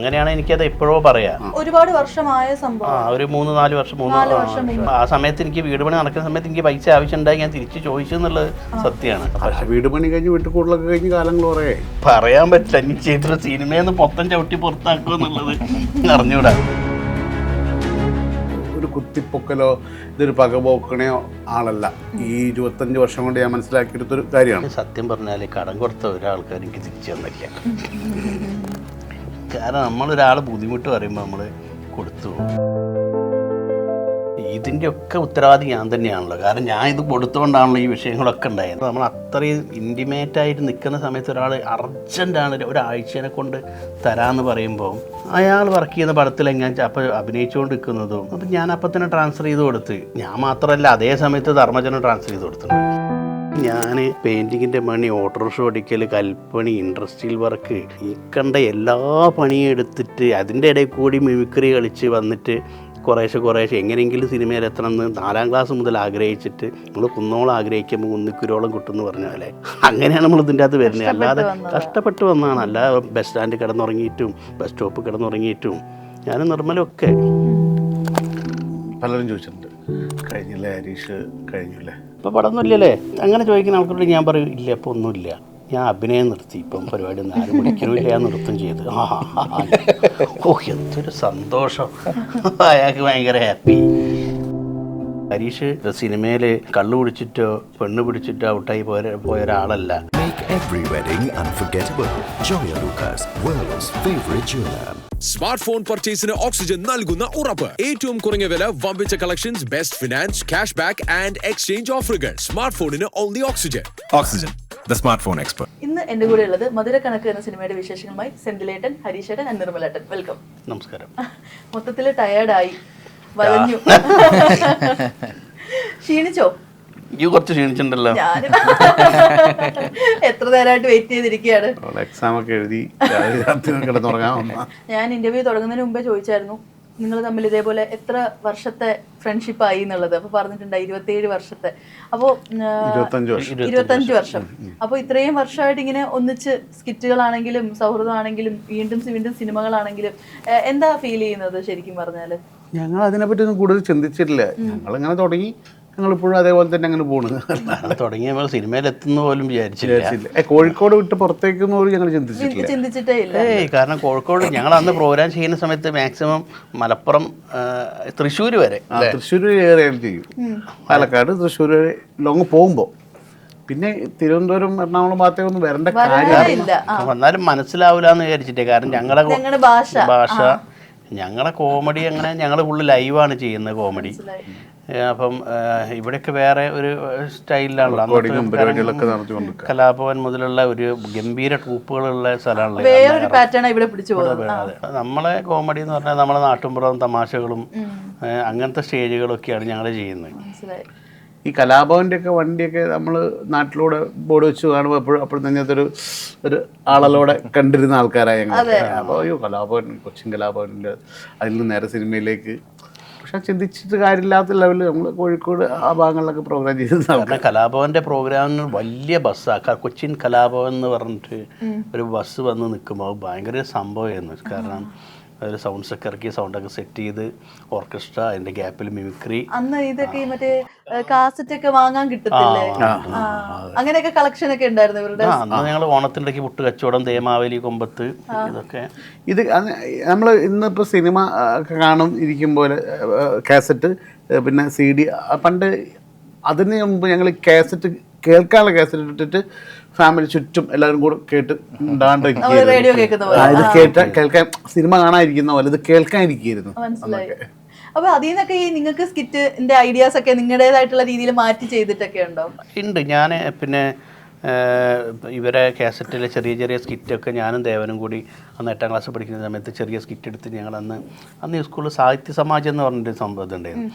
അങ്ങനെയാണ് എനിക്കത് എപ്പോഴോ പറയാം. ഒരുപാട് വർഷമായ സംഭവം. ഒരു 3-4 വർഷം ആ സമയത്ത് എനിക്ക് വീട് പണി നടക്കുന്ന സമയത്ത് എനിക്ക് പൈസ ആവശ്യമുണ്ടായി, ഞാൻ തിരിച്ചു ചോദിച്ചു എന്നുള്ളത് സത്യമാണ്. പക്ഷെ വീട് പണി കഴിഞ്ഞ് വീട്ടിൽ കൂടുതലൊക്കെ കഴിഞ്ഞ് കാലങ്ങൾ കുറേ പറയാൻ പറ്റില്ല. ഇനി ചെയ്തൊരു സിനിമയെന്ന് മൊത്തം ചവിട്ടി പുറത്താക്കുക എന്നുള്ളത് അറിഞ്ഞൂടാ. ഒരു കുത്തിപ്പൊക്കലോ ഇതൊരു പകപോക്കണയോ ആളല്ല. ഈ 25 വർഷം കൊണ്ട് ഞാൻ മനസ്സിലാക്കിയെടുത്തൊരു കാര്യമാണ്. സത്യം പറഞ്ഞാൽ കടം കൊടുത്ത ഒരാൾക്കാർ എനിക്ക് തിരിച്ചു തന്നില്ല. കാരണം നമ്മളൊരാൾ ബുദ്ധിമുട്ട് പറയുമ്പോൾ നമ്മൾ കൊടുത്തു പോകും. ഇതിൻ്റെയൊക്കെ ഉത്തരവാദി ഞാൻ തന്നെയാണല്ലോ. കാരണം ഞാൻ ഇത് കൊടുത്തുകൊണ്ടാണല്ലോ ഈ വിഷയങ്ങളൊക്കെ ഉണ്ടായത്. നമ്മൾ അത്രയും ഇൻറ്റിമേറ്റായിട്ട് നിൽക്കുന്ന സമയത്ത് ഒരാൾ അർജൻറ്റാണ് ഒരാഴ്ചനെ കൊണ്ട് തരാമെന്ന് പറയുമ്പോൾ അയാൾ വർക്ക് ചെയ്യുന്ന പടത്തിൽ എങ്ങനെ അപ്പോൾ അഭിനയിച്ചുകൊണ്ട് നിൽക്കുന്നതും അപ്പം ഞാൻ അപ്പം തന്നെ ട്രാൻസ്ഫർ ചെയ്ത് കൊടുത്ത്. ഞാൻ മാത്രമല്ല, അതേ സമയത്ത് ധർമ്മജനം ട്രാൻസ്ഫർ ചെയ്ത് കൊടുത്തിട്ടുണ്ട്. ഞാൻ പെയിൻറ്റിങ്ങിൻ്റെ പണി, ഓട്ടോറിക്ഷ ഓടിക്കൽ, കൽപ്പണി, ഇൻഡസ്ട്രിയൽ വർക്ക്, ഈ കണ്ട എല്ലാ പണിയും എടുത്തിട്ട് അതിൻ്റെ ഇടയിൽ കൂടി മിമിക്രി കളിച്ച് വന്നിട്ട് കുറേശ്ശെ എങ്ങനെയെങ്കിലും സിനിമയിൽ എത്തണം എന്ന് 4ാം ക്ലാസ് മുതൽ ആഗ്രഹിച്ചിട്ട് നമ്മൾ കുന്നോളം ആഗ്രഹിക്കുമ്പോൾ കുന്നിക്കുരോളം കിട്ടുമെന്ന് പറഞ്ഞ പോലെ അങ്ങനെയാണ് നമ്മൾ ഇതിൻ്റെ അകത്ത് വരുന്നത്. അല്ലാതെ കഷ്ടപ്പെട്ട് വന്നതാണ്. അല്ലാതെ ബസ് സ്റ്റാൻഡ് കിടന്നുറങ്ങിയിട്ടും ബസ് സ്റ്റോപ്പ് കിടന്നുറങ്ങിയിട്ടും ഞാൻ നിർമ്മലൊക്കെ. പലരും ചോദിച്ചിട്ടുണ്ട്, കഴിഞ്ഞില്ലേ ഹരീഷ്, കഴിഞ്ഞില്ലേ ഇപ്പോൾ പടമൊന്നുമില്ലല്ലേ അങ്ങനെ ചോദിക്കുന്ന ആൾക്കാരോട് ഞാൻ പറയും ഇല്ല, ഇപ്പോൾ ഒന്നുമില്ല, ഞാൻ അഭിനയം നിർത്തി, ഇപ്പം പരിപാടി ഒന്നും ആരും വിളിക്കലുമില്ല, ഞാൻ നൃത്തം ചെയ്ത്. ഓ എന്തൊരു സന്തോഷം. അയാൾക്ക് ഭയങ്കര ഹാപ്പി. ഹരീഷ് സിനിമയിൽ കള്ളു പിടിച്ചിട്ടോ പെണ്ണ് പിടിച്ചിട്ടോ ഔട്ടായി പോയ ഒരാളല്ല. Make every wedding unforgettable. Joya Lucas, world's favorite jeweler. Smart phone പർച്ചേസിന് ഓക്സിജൻ നൽകുന്ന ഉറപ്പ്. ഏറ്റവും കുറഞ്ഞ വില, വമ്പിച്ച collections, best finance, cash back and exchange ഓഫറുകൾ. സ്മാർട്ട് ഫോണിന് only Oxygen. Oxygen, the smart phone expert. ഇന്ന് എന്റെ കൂടെ ഉള്ളത് മധുരക്കണക്ക് എന്ന സിനിമയുടെ വിശേഷങ്ങളുമായി സെന്തിലേട്ടൻ, ഹരീഷേട്ടൻ, നിർമ്മലേട്ടൻ. വെൽക്കം. നമസ്കാരം. മൊത്തത്തിൽ ടയേർഡായി, വലഞ്ഞു, ക്ഷീണിച്ചോ? ഈ കുറച്ച് ക്ഷീണിച്ചിട്ടുണ്ടല്ലോ. ഞാനും എത്ര നേരമായിട്ട് വെയിറ്റ് ചെയ്തിരിക്കുകയാണ്. എക്സാം ഒക്കെ എഴുതി കിടന്നുറങ്ങാൻ. ഞാൻ ഇന്റർവ്യൂ തുടങ്ങുന്നതിന് മുമ്പേ ചോദിച്ചായിരുന്നു നിങ്ങൾ തമ്മിൽ ഇതേപോലെ എത്ര വർഷത്തെ ഫ്രണ്ട്ഷിപ്പ് ആയി എന്നുള്ളത്. അപ്പൊ പറഞ്ഞിട്ടുണ്ടായി 27 വർഷത്തെ. അപ്പോൾ 25 വർഷം. അപ്പോൾ ഇത്രയും വർഷമായിട്ട് ഇങ്ങനെ ഒന്നിച്ച് സ്കിറ്റുകളാണെങ്കിലും സൗഹൃദമാണെങ്കിലും വീണ്ടും സിനിമകളാണെങ്കിലും എന്താ ഫീൽ ചെയ്യുന്നത് ശരിക്കും പറഞ്ഞാല്? ഞങ്ങൾ അതിനെപ്പറ്റി ഒന്നും കൂടുതൽ ചിന്തിച്ചിട്ടില്ല. ഞങ്ങളിങ്ങനെ തുടങ്ങി, ഞങ്ങളിപ്പോഴും അതേപോലെ തന്നെ അങ്ങനെ പോകുന്നത്. തുടങ്ങിയ സിനിമയിൽ എത്തുന്ന പോലും വിചാരിച്ചില്ല. കോഴിക്കോട് വിട്ട് പുറത്തേക്കൊന്നും പോലും ഞങ്ങൾ ചിന്തിച്ചിട്ടേ ഇല്ല. കാരണം കോഴിക്കോട് ഞങ്ങൾ അന്ന് പ്രോഗ്രാം ചെയ്യുന്ന സമയത്ത് മാക്സിമം മലപ്പുറം, തൃശ്ശൂർ വരെ. തൃശ്ശൂർ ഏറിയാലും ചെയ്യും, പാലക്കാട്, തൃശ്ശൂർ വരെ ലോങ് പോകുമ്പോൾ. പിന്നെ തിരുവനന്തപുരം, എറണാകുളം ഭാഗത്തേക്കൊന്നും വരേണ്ട കാര്യമില്ല. വന്നാലും മനസ്സിലാവില്ല എന്ന് വിചാരിച്ചിട്ടേ. കാരണം ഞങ്ങളുടെ ഭാഷ, ഞങ്ങളെ കോമഡി അങ്ങനെ ഞങ്ങൾ ഫുള്ള് ലൈവാണ് ചെയ്യുന്നത് കോമഡി. അപ്പം ഇവിടെയൊക്കെ വേറെ ഒരു സ്റ്റൈലിലാണല്ലോ. കലാഭവൻ മുതലുള്ള ഒരു ഗംഭീര ട്രൂപ്പുകളുള്ള സ്ഥലമാണല്ലോ. നമ്മളെ കോമഡി എന്ന് പറഞ്ഞാൽ നമ്മളെ നാട്ടുമ്പുറം തമാശകളും അങ്ങനത്തെ സ്റ്റേജുകളൊക്കെയാണ് ഞങ്ങൾ ചെയ്യുന്നത്. ഈ കലാഭവൻ്റെ ഒക്കെ വണ്ടിയൊക്കെ നമ്മൾ നാട്ടിലൂടെ ബോർഡ് വെച്ച് കാണുമ്പോൾ അപ്പോഴും തന്നെയൊരു ആളലോടെ കണ്ടിരുന്ന ആൾക്കാരായ ഞങ്ങൾ. അപ്പോൾ അയ്യോ കലാഭവൻ, കൊച്ചിൻ കലാഭവനിൽ അതിൽ നിന്ന് നേരെ സിനിമയിലേക്ക്. പക്ഷെ ചിന്തിച്ചിട്ട് കാര്യമില്ലാത്ത ലെവലിൽ നമ്മൾ കോഴിക്കോട് ആ ഭാഗങ്ങളിലൊക്കെ പ്രോഗ്രാം ചെയ്തിരുന്ന. കലാഭവൻ്റെ പ്രോഗ്രാമിന് വലിയ ബസ്സാണ്. കൊച്ചിൻ കലാഭവൻ എന്ന് പറഞ്ഞിട്ട് ഒരു ബസ് വന്ന് നിൽക്കുമ്പോൾ ഭയങ്കര സംഭവമായിരുന്നു. കാരണം ഒരു സൗണ്ട്സ് ഒക്കെ ഇറക്കി, സൗണ്ടൊക്കെ സെറ്റ് ചെയ്ത്, ഓർക്കസ്ട്ര, അതിന്റെ ഗ്യാപ്പിൽ മിമിക്രി. അന്ന് ഇതൊക്കെ മറ്റേ കാസറ്റ് ഒക്കെ വാങ്ങാൻ കിട്ടത്തില്ലേ, അങ്ങനെയൊക്കെ കളക്ഷൻ ഒക്കെ ഉണ്ടായിരുന്നു ഇവരുടെ. അന്ന് ഞങ്ങൾ ഓണത്തിൻ്റെ പുട്ട് കച്ചവടം, തേമാവലി, കൊമ്പത്ത്, ഇതൊക്കെ. ഇത് നമ്മൾ ഇന്നിപ്പോൾ സിനിമ ഒക്കെ കാണും ഇരിക്കുമ്പോൾ കാസറ്റ്, പിന്നെ CD. പണ്ട് അതിന് മുമ്പ് ഞങ്ങൾ കാസറ്റ് കേൾക്കാനുള്ള കാസറ്റ് ഇട്ടിട്ട് ഫാമിലി ചുറ്റും എല്ലാവരും കൂടെ കേട്ട് കേൾക്കാൻ, സിനിമ കാണാതിരിക്കുന്ന പോലെ ഇത് കേൾക്കാനിരിക്കുന്നു. അപ്പൊ അതിൽ നിന്നൊക്കെ ഈ നിങ്ങൾക്ക് സ്കിറ്റിന്റെ ഐഡിയാസ് ഒക്കെ നിങ്ങളുടേതായിട്ടുള്ള രീതിയിൽ മാറ്റി ചെയ്തിട്ടൊക്കെ ഉണ്ടോ? ഉണ്ട്. ഞാൻ പിന്നെ ഇവരെ കാസറ്റിലെ ചെറിയ ചെറിയ സ്കിറ്റൊക്കെ ഞാനും ദേവനും കൂടി അന്ന് 8ാം ക്ലാസ് പഠിക്കുന്ന സമയത്ത് ചെറിയ സ്കിറ്റ് എടുത്ത് ഞങ്ങൾ അന്ന് ഈ സ്കൂളിൽ സാഹിത്യ സമാജം എന്ന് പറഞ്ഞൊരു സംഭവം ഉണ്ടായിരുന്നു.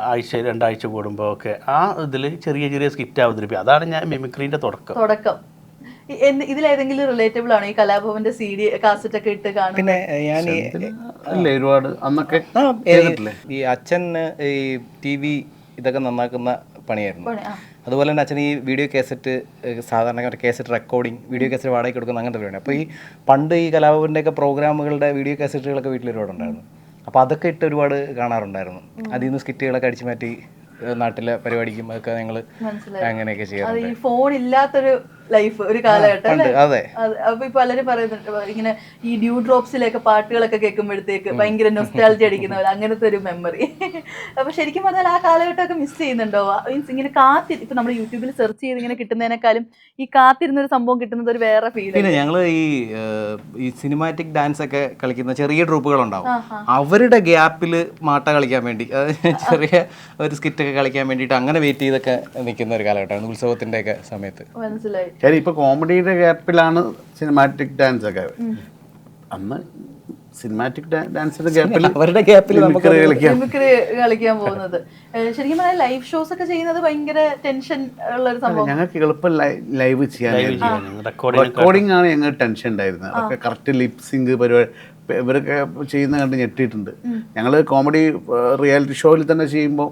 ആഴ്ച 2 ആഴ്ച കൂടുമ്പോൾ ഒക്കെ ആ ഇതിൽ ചെറിയ ചെറിയ സ്കിറ്റ് അവതരിപ്പിക്കും. അതാണ് ഞാൻ മിമിക്രീൻ്റെ തുടക്കം. ഇതിലേതെങ്കിലും റിലേറ്റബിൾ ആണോ ഈ കലാഭവന്റെ CD കാസറ്റ് ഒക്കെ ഇട്ട് കാണുന്നത്? പിന്നെ ഞാൻ ഒരുപാട് അന്നൊക്കെ ഈ അച്ഛൻ ഈ TV ഇതൊക്കെ നന്നാക്കുന്ന പണിയായിരുന്നു. അതുപോലെ തന്നെ അച്ഛൻ ഈ വീഡിയോ കാസറ്റ് സാധാരണ കാസറ്റ് റെക്കോർഡിങ് വീഡിയോ കാസറ്റ് വാടകയ്ക്ക് കൊടുക്കുന്ന അങ്ങനത്തെ പരിപാടി. അപ്പോൾ ഈ പണ്ട് ഈ കലാഭവൻ്റെയൊക്കെ പ്രോഗ്രാമുകളുടെ വീഡിയോ കാസറ്റുകളൊക്കെ വീട്ടിൽ ഒരുപാട് ഉണ്ടായിരുന്നു. അപ്പോൾ അതൊക്കെ ഇട്ട് ഒരുപാട് കാണാറുണ്ടായിരുന്നു. അതിൽ നിന്ന് സ്കിറ്റുകളൊക്കെ അടിച്ചു മാറ്റി നാട്ടിലെ പരിപാടിക്കും ഒക്കെ ഞങ്ങൾ അങ്ങനെയൊക്കെ ചെയ്യാറുണ്ട്. ഈ ഫോൺ ഇല്ലാത്തൊരു ലൈഫ് ഒരു കാലഘട്ടം അല്ലേ? അതെ. അപ്പൊ ഇപ്പൊ പലരും പറയുന്നുണ്ട് ഇങ്ങനെ ഈ ഡ്യൂ ഡ്രോപ്സിലൊക്കെ പാട്ടുകളൊക്കെ കേൾക്കുമ്പോഴത്തേക്ക് ഭയങ്കര നൊസ്റ്റാൾജി അടിക്കുന്ന പോലെ അങ്ങനത്തെ ഒരു മെമ്മറി. അപ്പൊ ശരിക്കും പറഞ്ഞാൽ ആ കാലഘട്ടമൊക്കെ മിസ് ചെയ്യുന്നുണ്ടോ? മീൻസ് ഇങ്ങനെ ഇപ്പൊ നമ്മൾ യൂട്യൂബിൽ സെർച്ച് ചെയ്ത് ഇങ്ങനെ കിട്ടുന്നതിനേക്കാളും ഈ കാത്തിരുന്നൊരു സംഭവം കിട്ടുന്നത് ഒരു വേറെ ഫീൽ. പിന്നെ ഞങ്ങൾ ഈ സിനിമാറ്റിക് ഡാൻസ് ഒക്കെ കളിക്കുന്ന ചെറിയ ട്രൂപ്പുകളുണ്ടാവും. അവരുടെ ഗ്യാപ്പിൽ മാട്ട കളിക്കാൻ വേണ്ടി ചെറിയ ഒരു സ്കിറ്റൊക്കെ കളിക്കാൻ വേണ്ടിയിട്ട് അങ്ങനെ വെയിറ്റ് ചെയ്തൊക്കെ നിൽക്കുന്ന ഒരു കാലഘട്ടമാണ് ഉത്സവത്തിന്റെ ഒക്കെ സമയത്ത്. മനസ്സിലായി. ശരി, ഇപ്പൊ കോമഡിയുടെ ഗ്യാപ്പിലാണ് സിനിമാറ്റിക് ഡാൻസ് ഒക്കെ. അന്ന് സിനിമാറ്റിക് ഡാൻസിന്റെ ഗ്യാപ്പിൽ അവരുടെ ഗ്യാപ്പിൽ മിമിക്രി കളിക്കാൻ പോകുന്നത്. ശരിക്കും പറഞ്ഞാൽ ലൈവ് ഷോസ് ഒക്കെ ചെയ്യുന്നത് ഭയങ്കര ടെൻഷൻ ഉള്ള ഒരു സംഭവം. ഞങ്ങൾക്ക് എളുപ്പം ലൈവ് ചെയ്യാൻ, റെക്കോർഡിംഗ് ആണ് ഞങ്ങൾ ടെൻഷൻ ഉണ്ടായിരുന്നത്. അതൊക്കെ കറക്റ്റ് ലിപ്സിങ് പരിപാടി ഇവരൊക്കെ ചെയ്യുന്ന കണ്ട് ഞെട്ടിയിട്ടുണ്ട്. ഞങ്ങൾ കോമഡി റിയാലിറ്റി ഷോയിൽ തന്നെ ചെയ്യുമ്പോൾ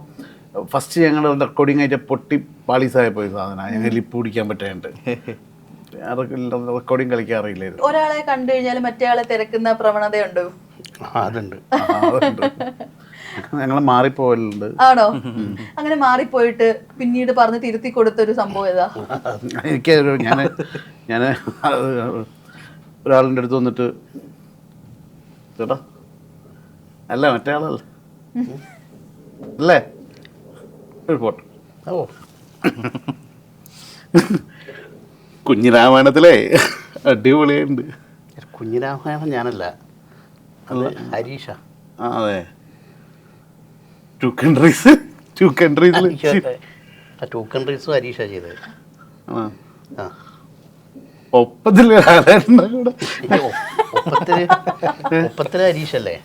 ഫസ്റ്റ് ഞങ്ങൾ റെക്കോർഡിംഗ് ആയിട്ട് പൊട്ടി പാളീസായി പോയ സാധനമാണ്. ഞങ്ങൾ ലിപ്പ് പിടിക്കാൻ പറ്റാണ്ട് റെക്കോർഡിംഗ് കളിക്കാൻ അറിയില്ലായിരുന്നു. ഒരാളെ കണ്ടു കഴിഞ്ഞാൽ മറ്റേ ആളെ തിരക്കുന്ന പ്രവണതയുണ്ടോ? അതുണ്ട്. ഞങ്ങൾ മാറിപ്പോലുണ്ട്. ആണോ? അങ്ങനെ മാറിപ്പോയിട്ട് പിന്നീട് പറഞ്ഞ് തിരുത്തി കൊടുത്തൊരു സംഭവം ഏതാ? എനിക്ക് ഞാൻ ഒരാളിൻ്റെ അടുത്ത് വന്നിട്ട് ചേട്ടാ അല്ല മറ്റേ ആളല്ല അല്ലേ ഒരു ഫോട്ടോ കുഞ്ഞിരാമായണത്തിലെ അടിപൊളിയുണ്ട്. കുഞ്ഞിരാമായണം ഞാനല്ല, അത് ഹരീഷ. അതെ, ടു കൺട്രീസ് ടു കൺട്രീസും ഹരീഷ ചെയ്തത്. ഒപ്പത്തില് ഒപ്പത്തില് ഹരീഷല്ലേ?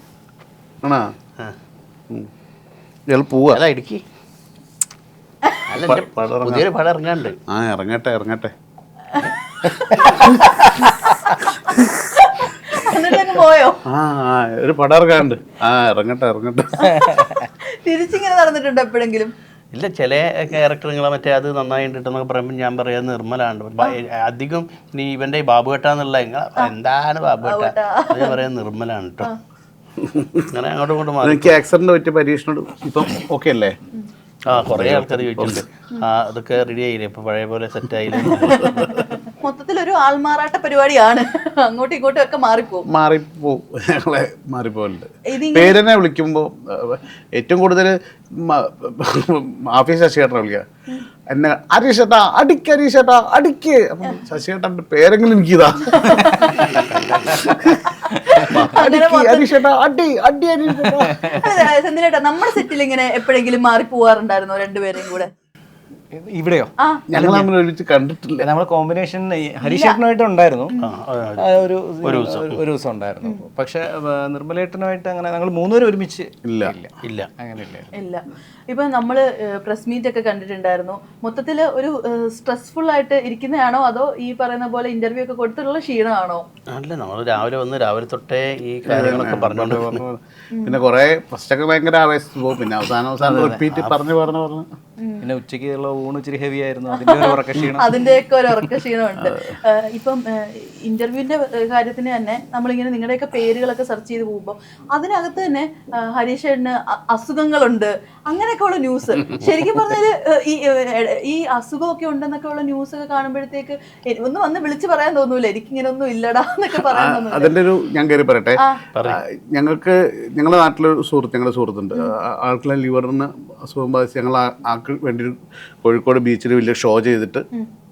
ആണോ? ഇയാൾ പോവാ? അല്ല, ഇടുക്കി. അല്ല, പുതിയൊരു പടം ഇറങ്ങാണ്ട്. ഇറങ്ങട്ടെ. പോയോ? ഒരു പടം ഇറങ്ങാണ്ട്. ഇറങ്ങട്ടെ. തിരിച്ചിങ്ങനെ നടന്നിട്ടുണ്ടോ എപ്പോഴെങ്കിലും? ഇല്ല, ചില ക്യാരക്ടറുകളെ മറ്റേ അത് നന്നായിട്ടെന്നൊക്കെ പറയുമ്പോൾ ഞാൻ പറയാ നിർമ്മലാണ്. അധികം ഇവന്റെ ബാബുവേട്ടാന്നുള്ള എന്താണ് ബാബുവേട്ട, ഞാൻ പറയാ നിർമ്മലാണ് കേട്ടോ. അങ്ങനെ അങ്ങോട്ടും ഇങ്ങോട്ടും മാറി. ആക്സിഡന്റ് പറ്റിയ പരീക്ഷണം ഇപ്പം ഓക്കെ അല്ലേ? കുറേ ആൾക്കാർ ചോദിച്ചിട്ടുണ്ട്. അതൊക്കെ റെഡി ആയില്ലേ? ഇപ്പൊ പഴയ പോലെ സെറ്റ് ആയില്ലേ? മൊത്തത്തിലൊരു ആൾമാറാട്ട പരിപാടിയാണ്. അങ്ങോട്ടും ഇങ്ങോട്ടും ഒക്കെ മാറിപ്പോവും. ഞങ്ങളെ മാറിപ്പോലുണ്ട്. പേരെന്നെ വിളിക്കുമ്പോ ഏറ്റവും കൂടുതൽ ആഫീസ് ശശിയേട്ടനെ വിളിക്കുക. എന്നെ ഹരീഷേട്ടാ അടിക്ക്, ഹരീഷേട്ടാ അടിക്ക്. അപ്പം ശശിയേട്ടൻ്റെ പേരെങ്കിലും എനിക്കിതാ. നമ്മുടെ സെറ്റിൽ ഇങ്ങനെ എപ്പോഴെങ്കിലും മാറി പോവാറുണ്ടായിരുന്നോ രണ്ടുപേരെയും കൂടെ? ഇവിടെയോ? ഞങ്ങൾ നമ്മൾ ഒരുമിച്ച് കണ്ടിട്ടില്ല. നമ്മൾ കോമ്പിനേഷൻ ഹരീഷേട്ടനുമായിട്ട് ഉണ്ടായിരുന്നു, ഒരു ദിവസം ഉണ്ടായിരുന്നു. പക്ഷെ നിർമ്മലേട്ടനുമായിട്ട് അങ്ങനെ ഞങ്ങൾ മൂന്നുപേരും ഒരുമിച്ച് ഇല്ല. ഇല്ല. ഇപ്പൊ നമ്മള് പ്രസ് മീറ്റ് ഒക്കെ കണ്ടിട്ടുണ്ടായിരുന്നു. മൊത്തത്തില് ഒരു സ്ട്രെസ്ഫുൾ ആയിട്ട് ഇരിക്കുന്നതാണോ അതോ ഈ പറയുന്ന പോലെ ഇന്റർവ്യൂ ഒക്കെ കൊടുത്തിട്ടുള്ള ക്ഷീണമാണോ? അല്ല, നമ്മൾ രാവിലെ തൊട്ടേ ഈ കാര്യങ്ങളൊക്കെ പറഞ്ഞോണ്ട് പിന്നെ കുറെ ഫസ്റ്റൊക്കെ ഭയങ്കര ആവേശം പോകും. പിന്നെ അവസാനം റിപ്പീറ്റ് പറഞ്ഞു പിന്നെ ഉച്ചയ്ക്കുള്ള ഊണ് ഇച്ചിരി ഹെവി ആയിരുന്നു. അതിന്റെയൊക്കെ ഒരു ഉറക്ക ക്ഷീണമുണ്ട്. ഇപ്പം ഇന്റർവ്യൂവിന്റെ കാര്യത്തിന് തന്നെ നമ്മളിങ്ങനെ നിങ്ങളുടെയൊക്കെ പേരുകളൊക്കെ സെർച്ച് ചെയ്ത് പോകുമ്പോൾ അതിനകത്ത് തന്നെ ഹരീഷേട്ടന് അസുഖങ്ങളുണ്ട് അങ്ങനെയൊക്കെ ഉള്ള ന്യൂസ്. ശരിക്കും പറഞ്ഞാല് ഈ അസുഖമൊക്കെ ഉണ്ടെന്നൊക്കെ ഉള്ള ന്യൂസ് ഒക്കെ കാണുമ്പോഴത്തേക്ക് ഒന്ന് വന്ന് വിളിച്ച് പറയാൻ തോന്നൂല എനിക്കിങ്ങനെ ഒന്നും ഇല്ലടാ എന്നൊക്കെ പറയാൻ തോന്നുന്നു. അതിന്റെ ഒരു ഞാൻ കയറി പറയട്ടെ. ഞങ്ങളുടെ നാട്ടിലൊരു ഞങ്ങളുടെ സുഹൃത്തുണ്ട്. ആൾക്കുള്ള ലിവറിന് അസുഖം ബാധിച്ച് ഞങ്ങൾ ആൾക്ക് വേണ്ടി കോഴിക്കോട് ബീച്ചിൽ വലിയ ഷോ ചെയ്തിട്ട്